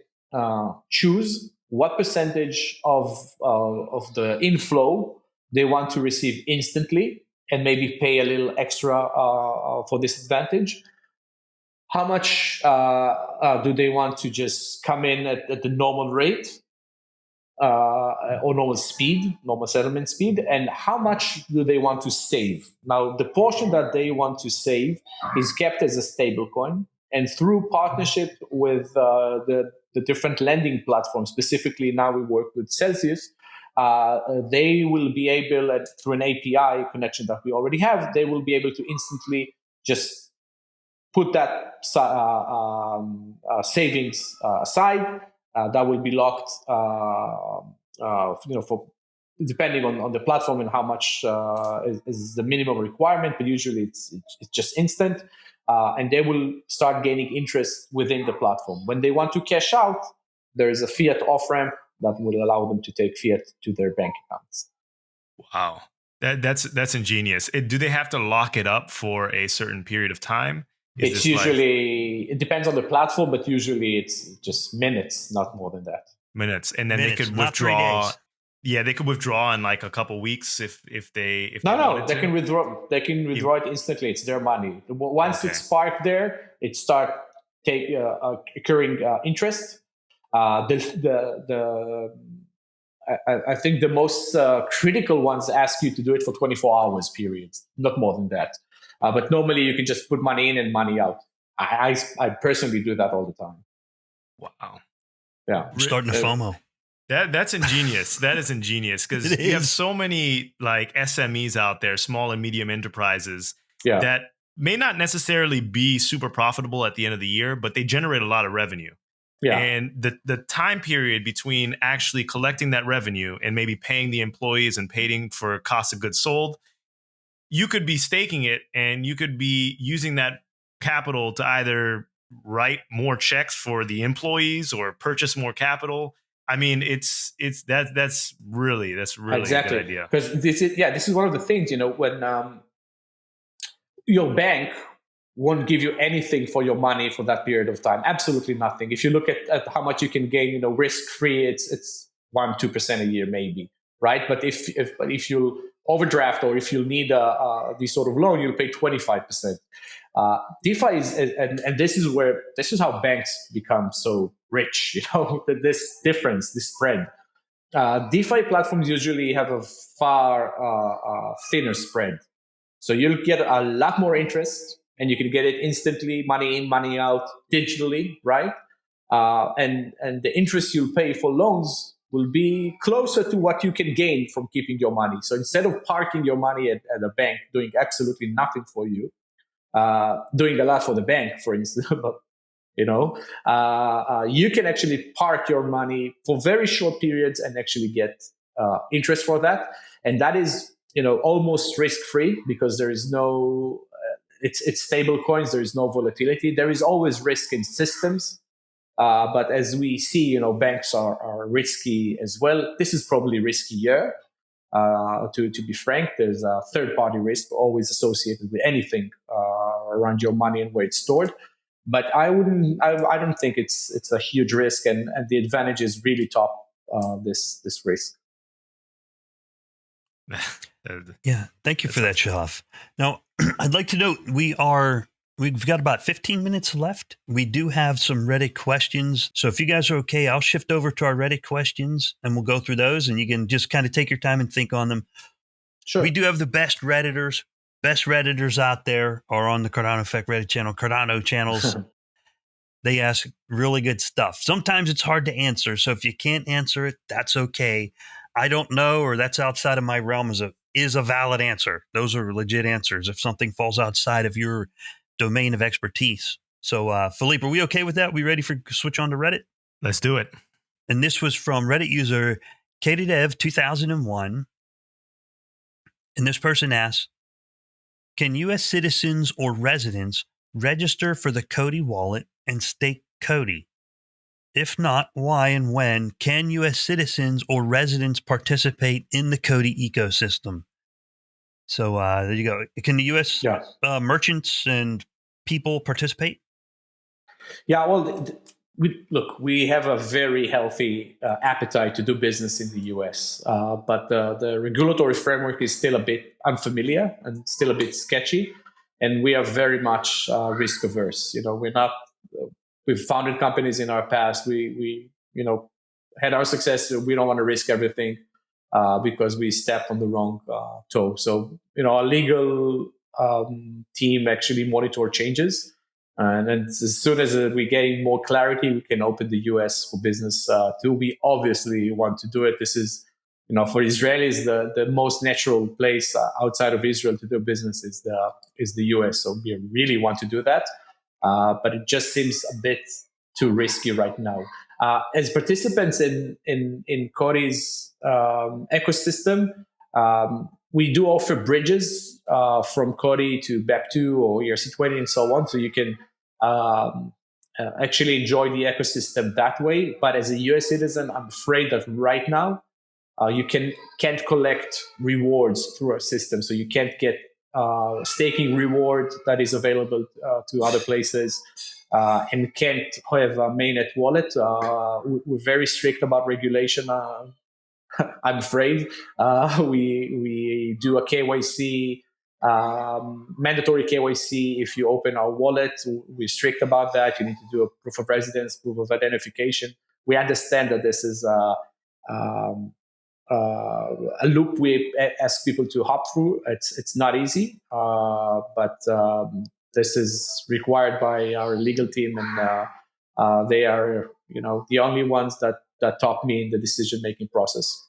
choose what percentage of the inflow they want to receive instantly and maybe pay a little extra for this advantage. How much do they want to just come in at the normal rate or normal settlement speed, and how much do they want to save? Now, the portion that they want to save is kept as a stable coin, and through partnership with the different lending platforms, specifically now we work with Celsius, they will be able, through an API connection that we already have, they will be able to instantly just put that savings aside. That will be locked, for depending on the platform and how much is the minimum requirement. But usually it's just instant, and they will start gaining interest within the platform. When they want to cash out, there is a fiat off ramp that will allow them to take fiat to their bank accounts. Wow, that's ingenious. Do they have to lock it up for a certain period of time? It's usually, it depends on the platform, but usually it's just minutes, not more than that. Minutes, and then Minutes, they could not 3 withdraw. days. Yeah, they could withdraw in like a couple weeks if they No, they can withdraw. They can withdraw it instantly. It's their money. Once it's parked there, it start occurring interest. I think the most critical ones ask you to do it for 24 hours periods, not more than that. But normally you can just put money in and money out. I personally do that all the time. Wow. Yeah. I'm starting to FOMO. That's ingenious. That is ingenious, because you have so many like SMEs out there, small and medium enterprises, that may not necessarily be super profitable at the end of the year, but they generate a lot of revenue. Yeah. And the time period between actually collecting that revenue and maybe paying the employees and paying for cost of goods sold, you could be staking it and you could be using that capital to either write more checks for the employees or purchase more capital. I mean, that's really exactly a good idea. Because this is one of the things, when your bank won't give you anything for your money for that period of time. Absolutely nothing. If you look at how much you can gain, risk free, it's 1-2% a year maybe, right? But if you overdraft or if you need this sort of loan, you'll pay 25%. DeFi and this is how banks become so rich. This difference, this spread. DeFi platforms usually have a far thinner spread, so you'll get a lot more interest, and you can get it instantly, money in, money out, digitally, right? And the interest you'll pay for loans will be closer to what you can gain from keeping your money. So instead of parking your money at a bank, doing absolutely nothing for you, doing a lot for the bank, for instance, but you can actually park your money for very short periods and actually get interest for that. And that is, almost risk-free, because there is no, it's stable coins. There is no volatility. There is always risk in systems. But as we see, banks are risky as well. This is probably riskier. To be frank, there's a third-party risk always associated with anything around your money and where it's stored. But I don't think it's a huge risk, and the advantages really top this risk. Yeah, thank you for that, Shahaf. Now, I'd like to note we've got about 15 minutes left. We do have some Reddit questions. So if you guys are okay, I'll shift over to our Reddit questions and we'll go through those and you can just kind of take your time and think on them. Sure. We do have the best Redditors. Best Redditors out there are on the Cardano Effect Reddit channel, Cardano channels. They ask really good stuff. Sometimes it's hard to answer. So if you can't answer it, that's okay. I don't know, or that's outside of my realm is a valid answer. Those are legit answers if something falls outside of your domain of expertise. So, Philippe, are we okay with that? We ready for switch on to Reddit? Let's do it. And this was from Reddit user KDev 2001. And this person asks, can U.S. citizens or residents register for the COTI wallet and stake COTI? If not, why and when can U.S. citizens or residents participate in the COTI ecosystem? So there you go. Can the U.S. Merchants and people participate? Yeah, well, we have a very healthy appetite to do business in the U.S., but the regulatory framework is still a bit unfamiliar and still a bit sketchy, and we are very much risk averse. We've founded companies in our past. We had our success. We don't want to risk everything because we stepped on the wrong toe. So our legal team actually monitor changes. And then as soon as we gain more clarity, we can open the US for business too. We obviously want to do it. This is, for Israelis, the most natural place outside of Israel to do business is the US. So we really want to do that. But it just seems a bit too risky right now. As participants in COTI's ecosystem, we do offer bridges from COTI to BEP2 or ERC20 and so on. So you can actually enjoy the ecosystem that way. But as a US citizen, I'm afraid that right now you can't collect rewards through our system. So you can't get staking reward that is available to other places and can't have a mainnet wallet. We're very strict about regulation. I'm afraid we do a KYC, mandatory KYC. If you open our wallet, we're strict about that. You need to do a proof of residence, proof of identification. We understand that this is a loop we ask people to hop through. It's not easy, but this is required by our legal team, and they are the only ones that top me in the decision-making process.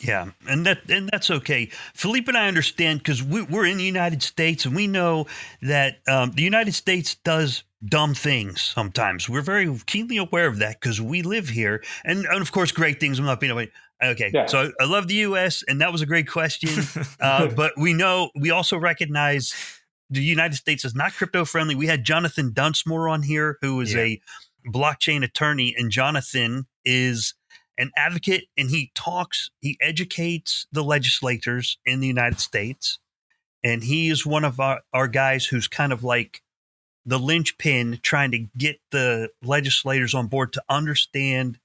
Yeah, and that's okay. Philippe and I understand because we're in the United States, and we know that the United States does dumb things sometimes. We're very keenly aware of that because we live here, and of course, great things. I'm not being away. Okay, yeah. So I love the U.S., and that was a great question. But we also recognize the United States is not crypto friendly. We had Jonathan Dunsmore on here, who is a blockchain attorney, and Jonathan is an advocate, and he educates the legislators in the United States. And he is one of our guys who's kind of like the linchpin trying to get the legislators on board to understand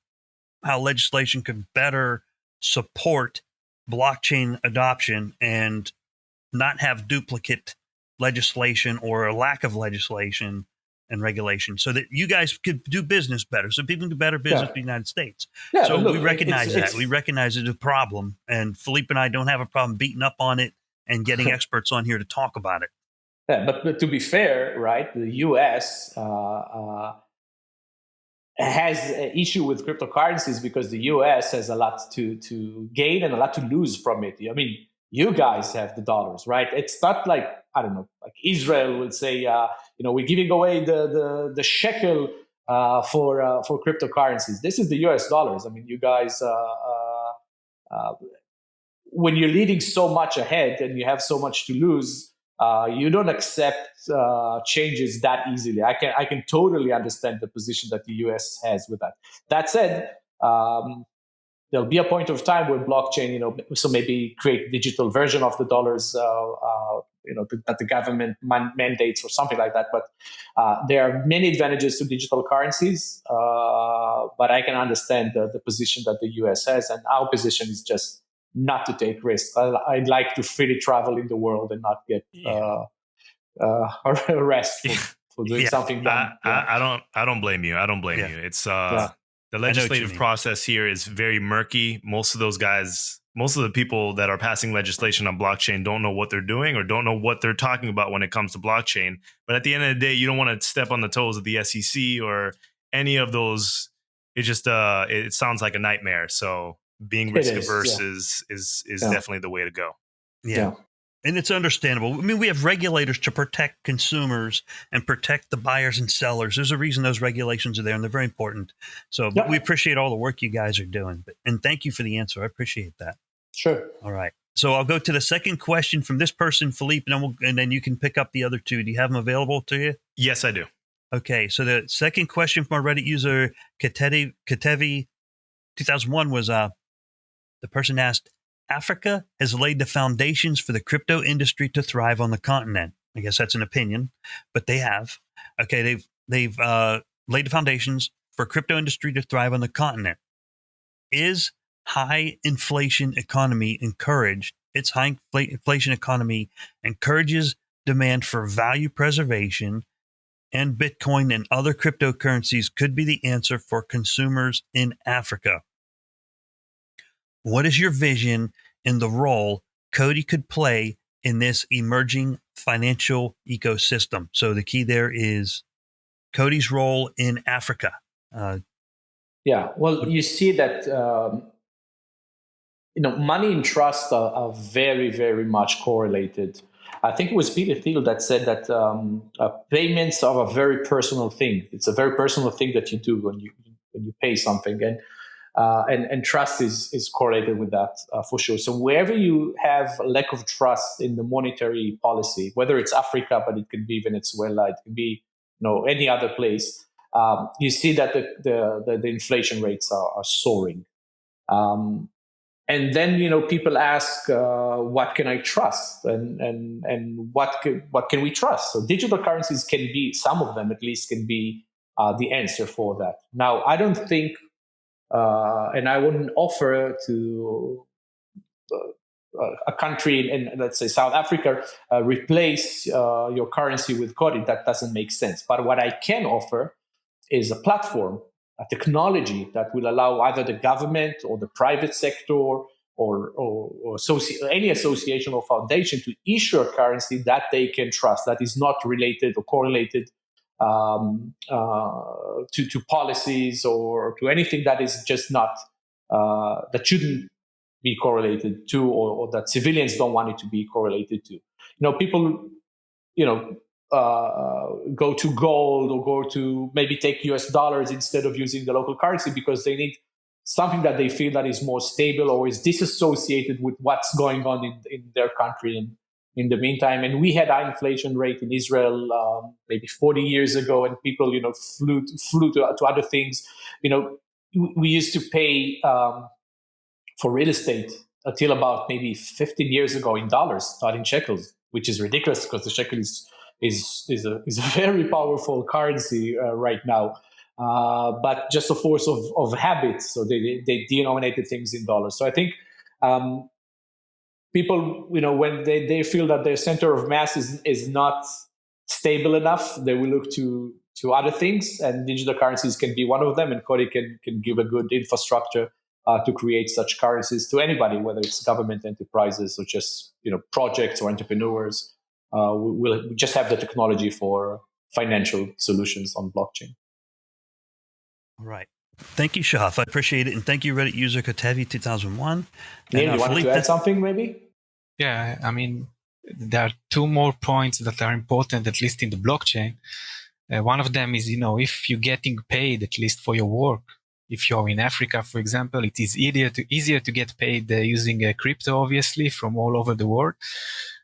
how legislation could better support blockchain adoption and not have duplicate legislation or a lack of legislation and regulation, so that you guys could do business better, so people can do better business in the United States. Yeah, so look, we recognize that. We recognize it's a problem, and Philippe and I don't have a problem beating up on it and getting experts on here to talk about it. Yeah, but to be fair, right, the U.S. Has an issue with cryptocurrencies because the U.S. has a lot to gain and a lot to lose from it. I mean, you guys have the dollars, right? It's not like, I don't know, like Israel would say, we're giving away the shekel for cryptocurrencies. This is the US dollars. I mean, you guys, when you're leading so much ahead and you have so much to lose, you don't accept changes that easily. I can totally understand the position that the US has with that. That said, there'll be a point of time where blockchain, so maybe create digital version of the dollars, that the government mandates or something like that. But there are many advantages to digital currencies. But I can understand the position that the US has, and our position is just not to take risks. I'd like to freely travel in the world and not get arrested for doing something dumb. I don't blame you. It's the legislative process here is very murky. Most of the people that are passing legislation on blockchain don't know what they're doing or don't know what they're talking about when it comes to blockchain. But at the end of the day, you don't want to step on the toes of the SEC or any of those. It just it sounds like a nightmare. So being risk averse is definitely the way to go. Yeah. And it's understandable. I mean, we have regulators to protect consumers and protect the buyers and sellers. There's a reason those regulations are there, and they're very important. So we appreciate all the work you guys are doing. And thank you for the answer. I appreciate that. Sure. All right. So I'll go to the second question from this person, Philippe, and then you can pick up the other two. Do you have them available to you? Yes, I do. Okay. So the second question from our Reddit user, Katevi 2001 was the person asked, Africa has laid the foundations for the crypto industry to thrive on the continent. I guess that's an opinion, but they have. Okay, they've laid the foundations for crypto industry to thrive on the continent. Is high inflation economy encouraged? Its high inflation economy encourages demand for value preservation, and Bitcoin and other cryptocurrencies could be the answer for consumers in Africa. What is your vision in the role COTI could play in this emerging financial ecosystem? So the key there is COTI's role in Africa. Well, you see that money and trust are very, very much correlated. I think it was Peter Thiel that said that payments are a very personal thing. It's a very personal thing that you do when you pay something, and trust is correlated with that for sure. So wherever you have a lack of trust in the monetary policy, whether it's Africa, but it could be Venezuela, it could be any other place, you see that the inflation rates are soaring. And then people ask, what can I trust, and what can we trust? So digital currencies can be, some of them at least, can be the answer for that. Now, I don't think. And I wouldn't offer to a country in, let's say, South Africa, replace your currency with COTI. That doesn't make sense. But what I can offer is a platform, a technology that will allow either the government or the private sector or any association or foundation to issue a currency that they can trust, that is not related or correlated to policies or to anything that is just not that shouldn't be correlated to, or that civilians don't want it to be correlated to. People go to gold or go to maybe take US dollars instead of using the local currency because they need something that they feel that is more stable or is disassociated with what's going on in their country in the meantime. And we had high inflation rate in Israel maybe 40 years ago, and people, flew to other things. We used to pay for real estate until about maybe 15 years ago in dollars, not in shekels, which is ridiculous because the shekel is a very powerful currency right now. But just a force of habit, so they denominated things in dollars. So I think people, when they feel that their center of mass is not stable enough, they will look to other things, and digital currencies can be one of them. And COTI can give a good infrastructure to create such currencies to anybody, whether it's government enterprises or just projects or entrepreneurs. We just have the technology for financial solutions on blockchain. All right. Thank you, Shahaf. I appreciate it. And thank you, Reddit user Katevi 2001. Neil, you wanted to add something maybe? Yeah, I mean, there are two more points that are important, at least in the blockchain. One of them is, if you're getting paid, at least for your work, if you're in Africa, for example, it is easier to get paid using crypto, obviously, from all over the world.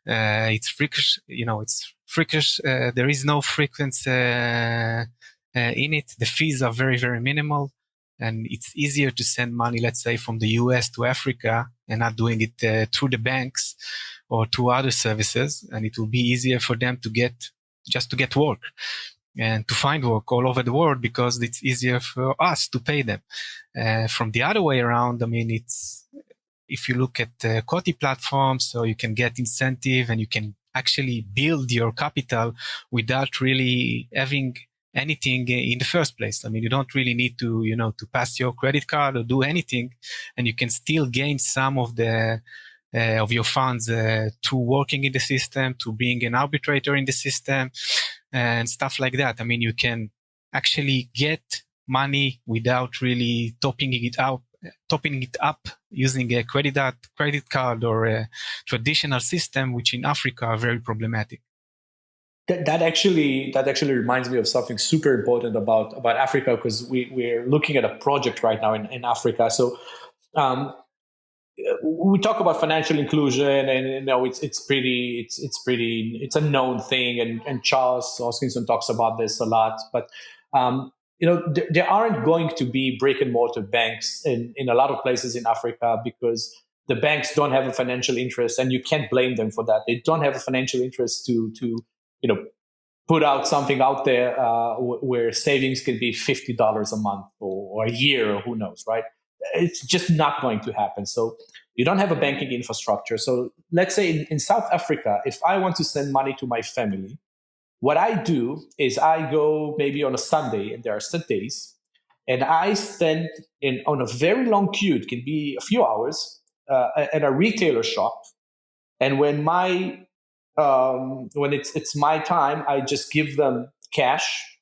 It's freakish, it's freakish. There is no frequency in it. The fees are very, very minimal. And it's easier to send money, let's say, from the US to Africa and not doing it through the banks or through other services. And it will be easier for them to get work and to find work all over the world because it's easier for us to pay them. From the other way around, I mean, if you look at COTI platforms, so you can get incentive and you can actually build your capital without really having anything in the first place. I mean, you don't really need to, to pass your credit card or do anything, and you can still gain some of your funds through working in the system, to being an arbitrator in the system, and stuff like that. I mean, you can actually get money without really topping it up using a credit card or a traditional system, which in Africa are very problematic. That actually reminds me of something super important about Africa, because we're looking at a project right now in Africa. So we talk about financial inclusion, and it's a known thing, and Charles Hoskinson talks about this a lot. But there aren't going to be brick and mortar banks in a lot of places in Africa, because the banks don't have a financial interest, and you can't blame them for that. They don't have a financial interest to put out something out there where savings can be $50 a month or a year, or who knows, right? It's just not going to happen. So you don't have a banking infrastructure. So let's say in South Africa, if I want to send money to my family, what I do is I go maybe on a Sunday, and there are set days, and I stand on a very long queue. It can be a few hours at a retailer shop. And when it's my time, I just give them cash.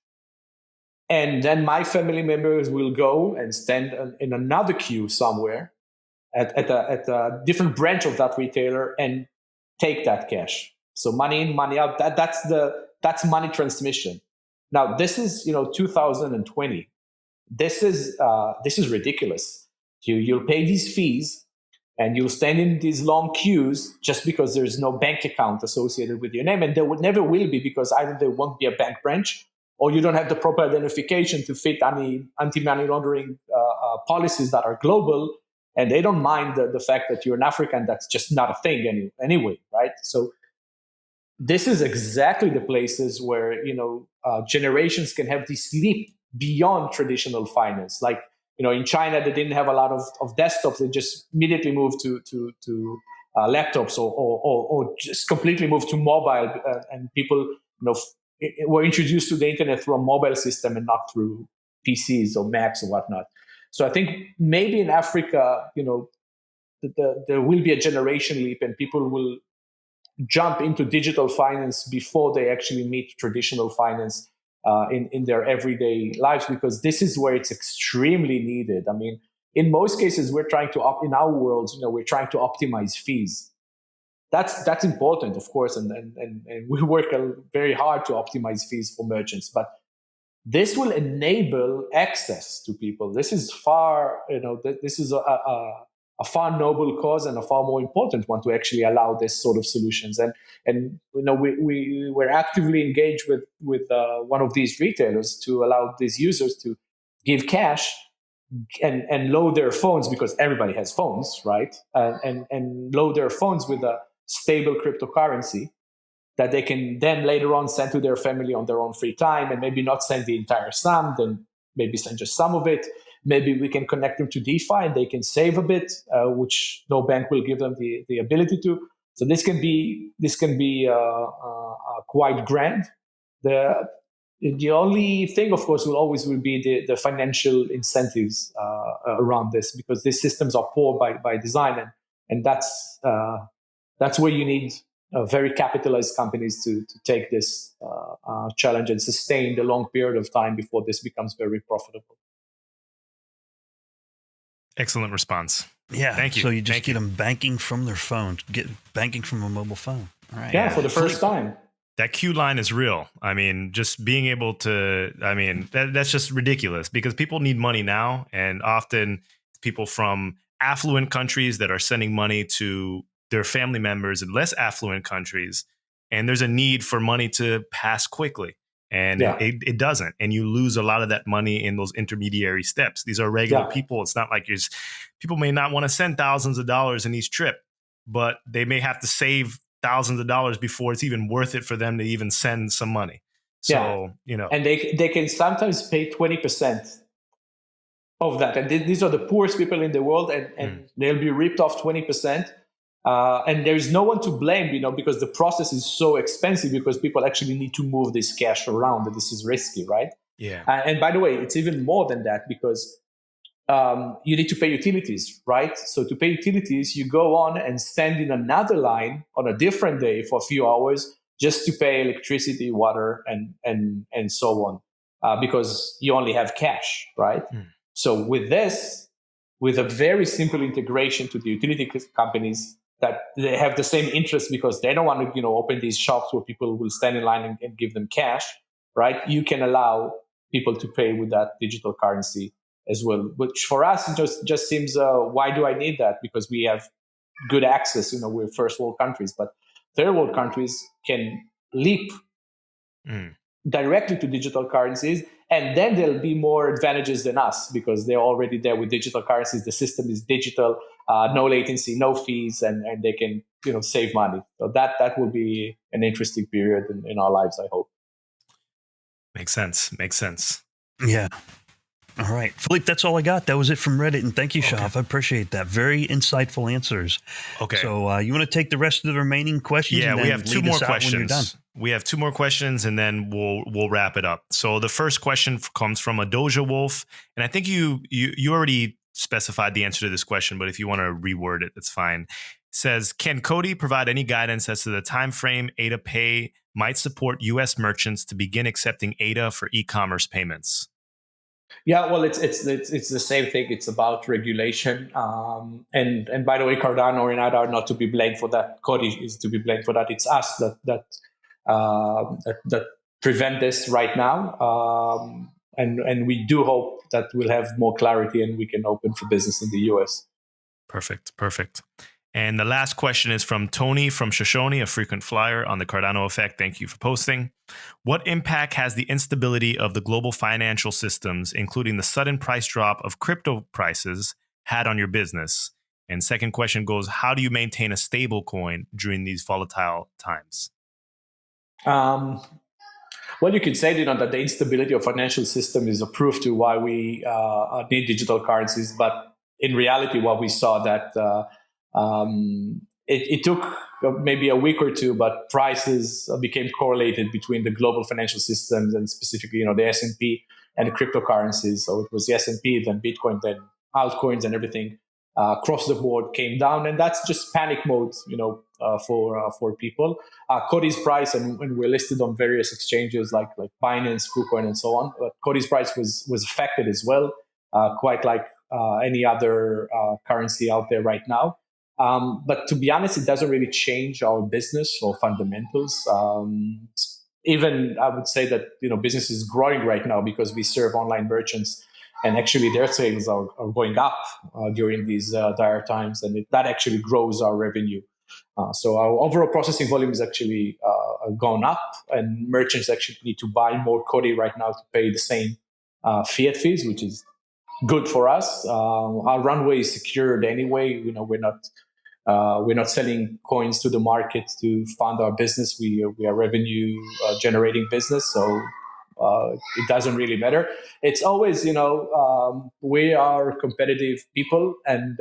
And then my family members will go and stand in another queue somewhere at a different branch of that retailer and take that cash. So money in, money out. That's money transmission. Now this is 2020. This is ridiculous. You'll pay these fees, and you'll stand in these long queues just because there's no bank account associated with your name, and there never will be, because either there won't be a bank branch, or you don't have the proper identification to fit any anti-money laundering policies that are global, and they don't mind the fact that you're an African. That's just not a thing anyway, right? So this is exactly the places where generations can have this leap beyond traditional finance. Like in China, they didn't have a lot of desktops; they just immediately moved to laptops, or just completely moved to mobile, and people were introduced to the internet through a mobile system and not through PCs or Macs or whatnot. So I think maybe in Africa, there will be a generation leap, and people will jump into digital finance before they actually meet traditional finance in their everyday lives, because this is where it's extremely needed. I mean, in most cases, we're trying to in our worlds, we're trying to optimize fees. That's important, of course, and we work very hard to optimize fees for merchants. But this will enable access to people. This is this is a far noble cause, and a far more important one, to actually allow this sort of solutions. And we're actively engaged with one of these retailers to allow these users to give cash and load their phones, because everybody has phones, right? And load their phones with a stable cryptocurrency that they can then later on send to their family on their own free time, and maybe not send the entire sum, then maybe send just some of it. Maybe we can connect them to DeFi and they can save a bit, which no bank will give them the ability to. So this can be quite grand. The only thing, of course, will be the financial incentives around this, because these systems are poor by design, and that's where you need very capitalized companies to take this challenge and sustain the long period of time before this becomes very profitable. Excellent response. Yeah. Thank you. So you just get them banking from their phone, get banking from a mobile phone. All right. Yeah, for the first time. That queue line is real. I mean, just being able to, that's just ridiculous, because people need money now. And often people from affluent countries that are sending money to their family members in less affluent countries. And there's a need for money to pass quickly. And it doesn't. And you lose a lot of that money in those intermediary steps. These are regular people. It's not like people may not want to send thousands of dollars in each trip, but they may have to save thousands of dollars before it's even worth it for them to even send some money. So, and they can sometimes pay 20% of that. And these are the poorest people in the world, and they'll be ripped off 20%. And there is no one to blame, because the process is so expensive because people actually need to move this cash around, and this is risky, right? Yeah. And by the way, it's even more than that because you need to pay utilities, right? So to pay utilities, you go on and stand in another line on a different day for a few hours just to pay electricity, water, and so on, because you only have cash, right? So with a very simple integration to the utility companies, that they have the same interest because they don't want to, open these shops where people will stand in line and give them cash, right? You can allow people to pay with that digital currency as well, which for us it just seems, why do I need that? Because we have good access. We're first world countries, but third world countries can leap directly to digital currencies, and then there'll be more advantages than us because they're already there with digital currencies. The system is digital, no latency, no fees, and they can save money. So that will be an interesting period in our lives, I hope. Makes sense. Yeah. All right, Philippe, that's all I got. That was it from Reddit, and thank you, Shaf. I appreciate that. Very insightful answers. Okay. So you want to take the rest of the remaining questions? Yeah, and we have two more questions. We have two more questions, and then we'll wrap it up. So the first question comes from a Doja Wolf, and I think you already specified the answer to this question, but if you want to reword it, that's fine. It says, can COTI provide any guidance as to the time frame ADA Pay might support U.S. merchants to begin accepting ADA for e-commerce payments? Yeah, well, it's the same thing. It's about regulation, and by the way, Cardano and ADA are not to be blamed for that. COTI is to be blamed for that. It's us that prevent this right now, and we do hope that we'll have more clarity and we can open for business in the US. Perfect. And the last question is from Tony from Shoshone, a frequent flyer on the Cardano Effect. Thank you for posting. What impact has the instability of the global financial systems, including the sudden price drop of crypto prices, had on your business? And second question goes, how do you maintain a stable coin during these volatile times? Well, you could say that the instability of financial system is a proof to why we need digital currencies. But in reality, what we saw that it took maybe a week or two, but prices became correlated between the global financial systems and specifically, the S&P and the cryptocurrencies. So it was the S&P, then Bitcoin, then altcoins, and everything across the board came down, and that's just panic mode, for people. COTI's price, and we're listed on various exchanges like Binance, KuCoin, and so on. But COTI's price was affected as well, quite like any other currency out there right now. But to be honest, it doesn't really change our business or fundamentals. Even I would say that business is growing right now because we serve online merchants, and actually their sales are going up during these dire times, and that actually grows our revenue. So our overall processing volume is actually gone up, and merchants actually need to buy more COTI right now to pay the same fiat fees, which is good for us. Our runway is secured anyway. We're not selling coins to the market to fund our business. We are revenue generating business, so it doesn't really matter. It's always, we are competitive people, and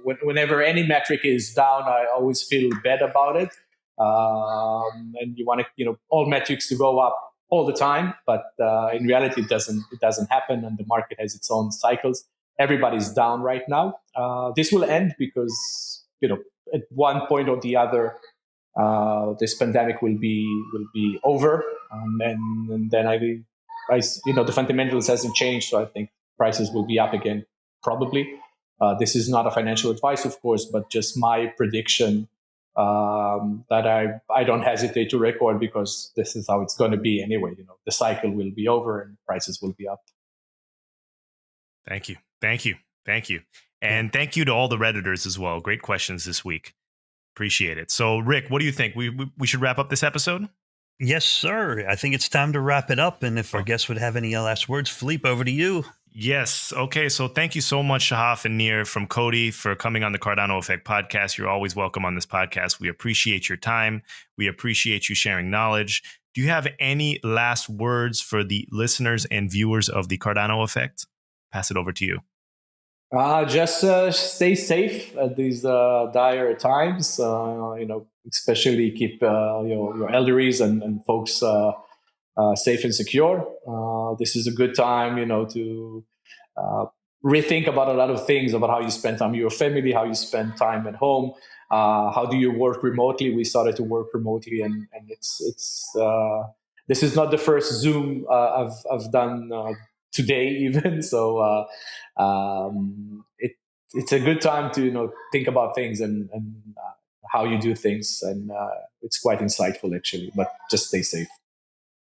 whenever any metric is down, I always feel bad about it. And you want all metrics to go up all the time, but in reality, it doesn't happen, and the market has its own cycles. Everybody's down right now. This will end because at one point or the other, this pandemic will be over, and then the fundamentals hasn't changed, so I think prices will be up again probably. This is not a financial advice, of course, but just my prediction that I don't hesitate to record because this is how it's going to be anyway. The cycle will be over and prices will be up. Thank you. And thank you to all the Redditors as well. Great questions this week. Appreciate it. So, Rick, what do you think? We should wrap up this episode? Yes, sir. I think it's time to wrap it up. And if our guests would have any last words, Philippe, over to you. Yes. Okay. So thank you so much, Shahaf and Nir from COTI, for coming on the Cardano Effect podcast. You're always welcome on this podcast. We appreciate your time. We appreciate you sharing knowledge. Do you have any last words for the listeners and viewers of the Cardano Effect? Pass it over to you. Just stay safe at these dire times. Especially keep your elderlies and folks safe and secure. This is a good time, to rethink about a lot of things, about how you spend time with your family, how you spend time at home, how do you work remotely. We started to work remotely, and it's this is not the first Zoom I've done today even. So it's a good time to think about things and how you do things, and it's quite insightful actually. But just stay safe.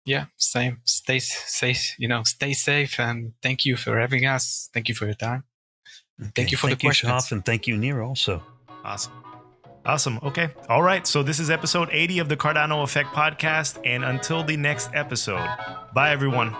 Yeah, same. Stay safe. Stay safe, and thank you for having us. Thank you for your time. Okay. Thank you for the questions. Shahaf, and thank you, Nir, also. Awesome. Okay. All right. So this is episode 80 of the Cardano Effect podcast. And until the next episode, bye, everyone.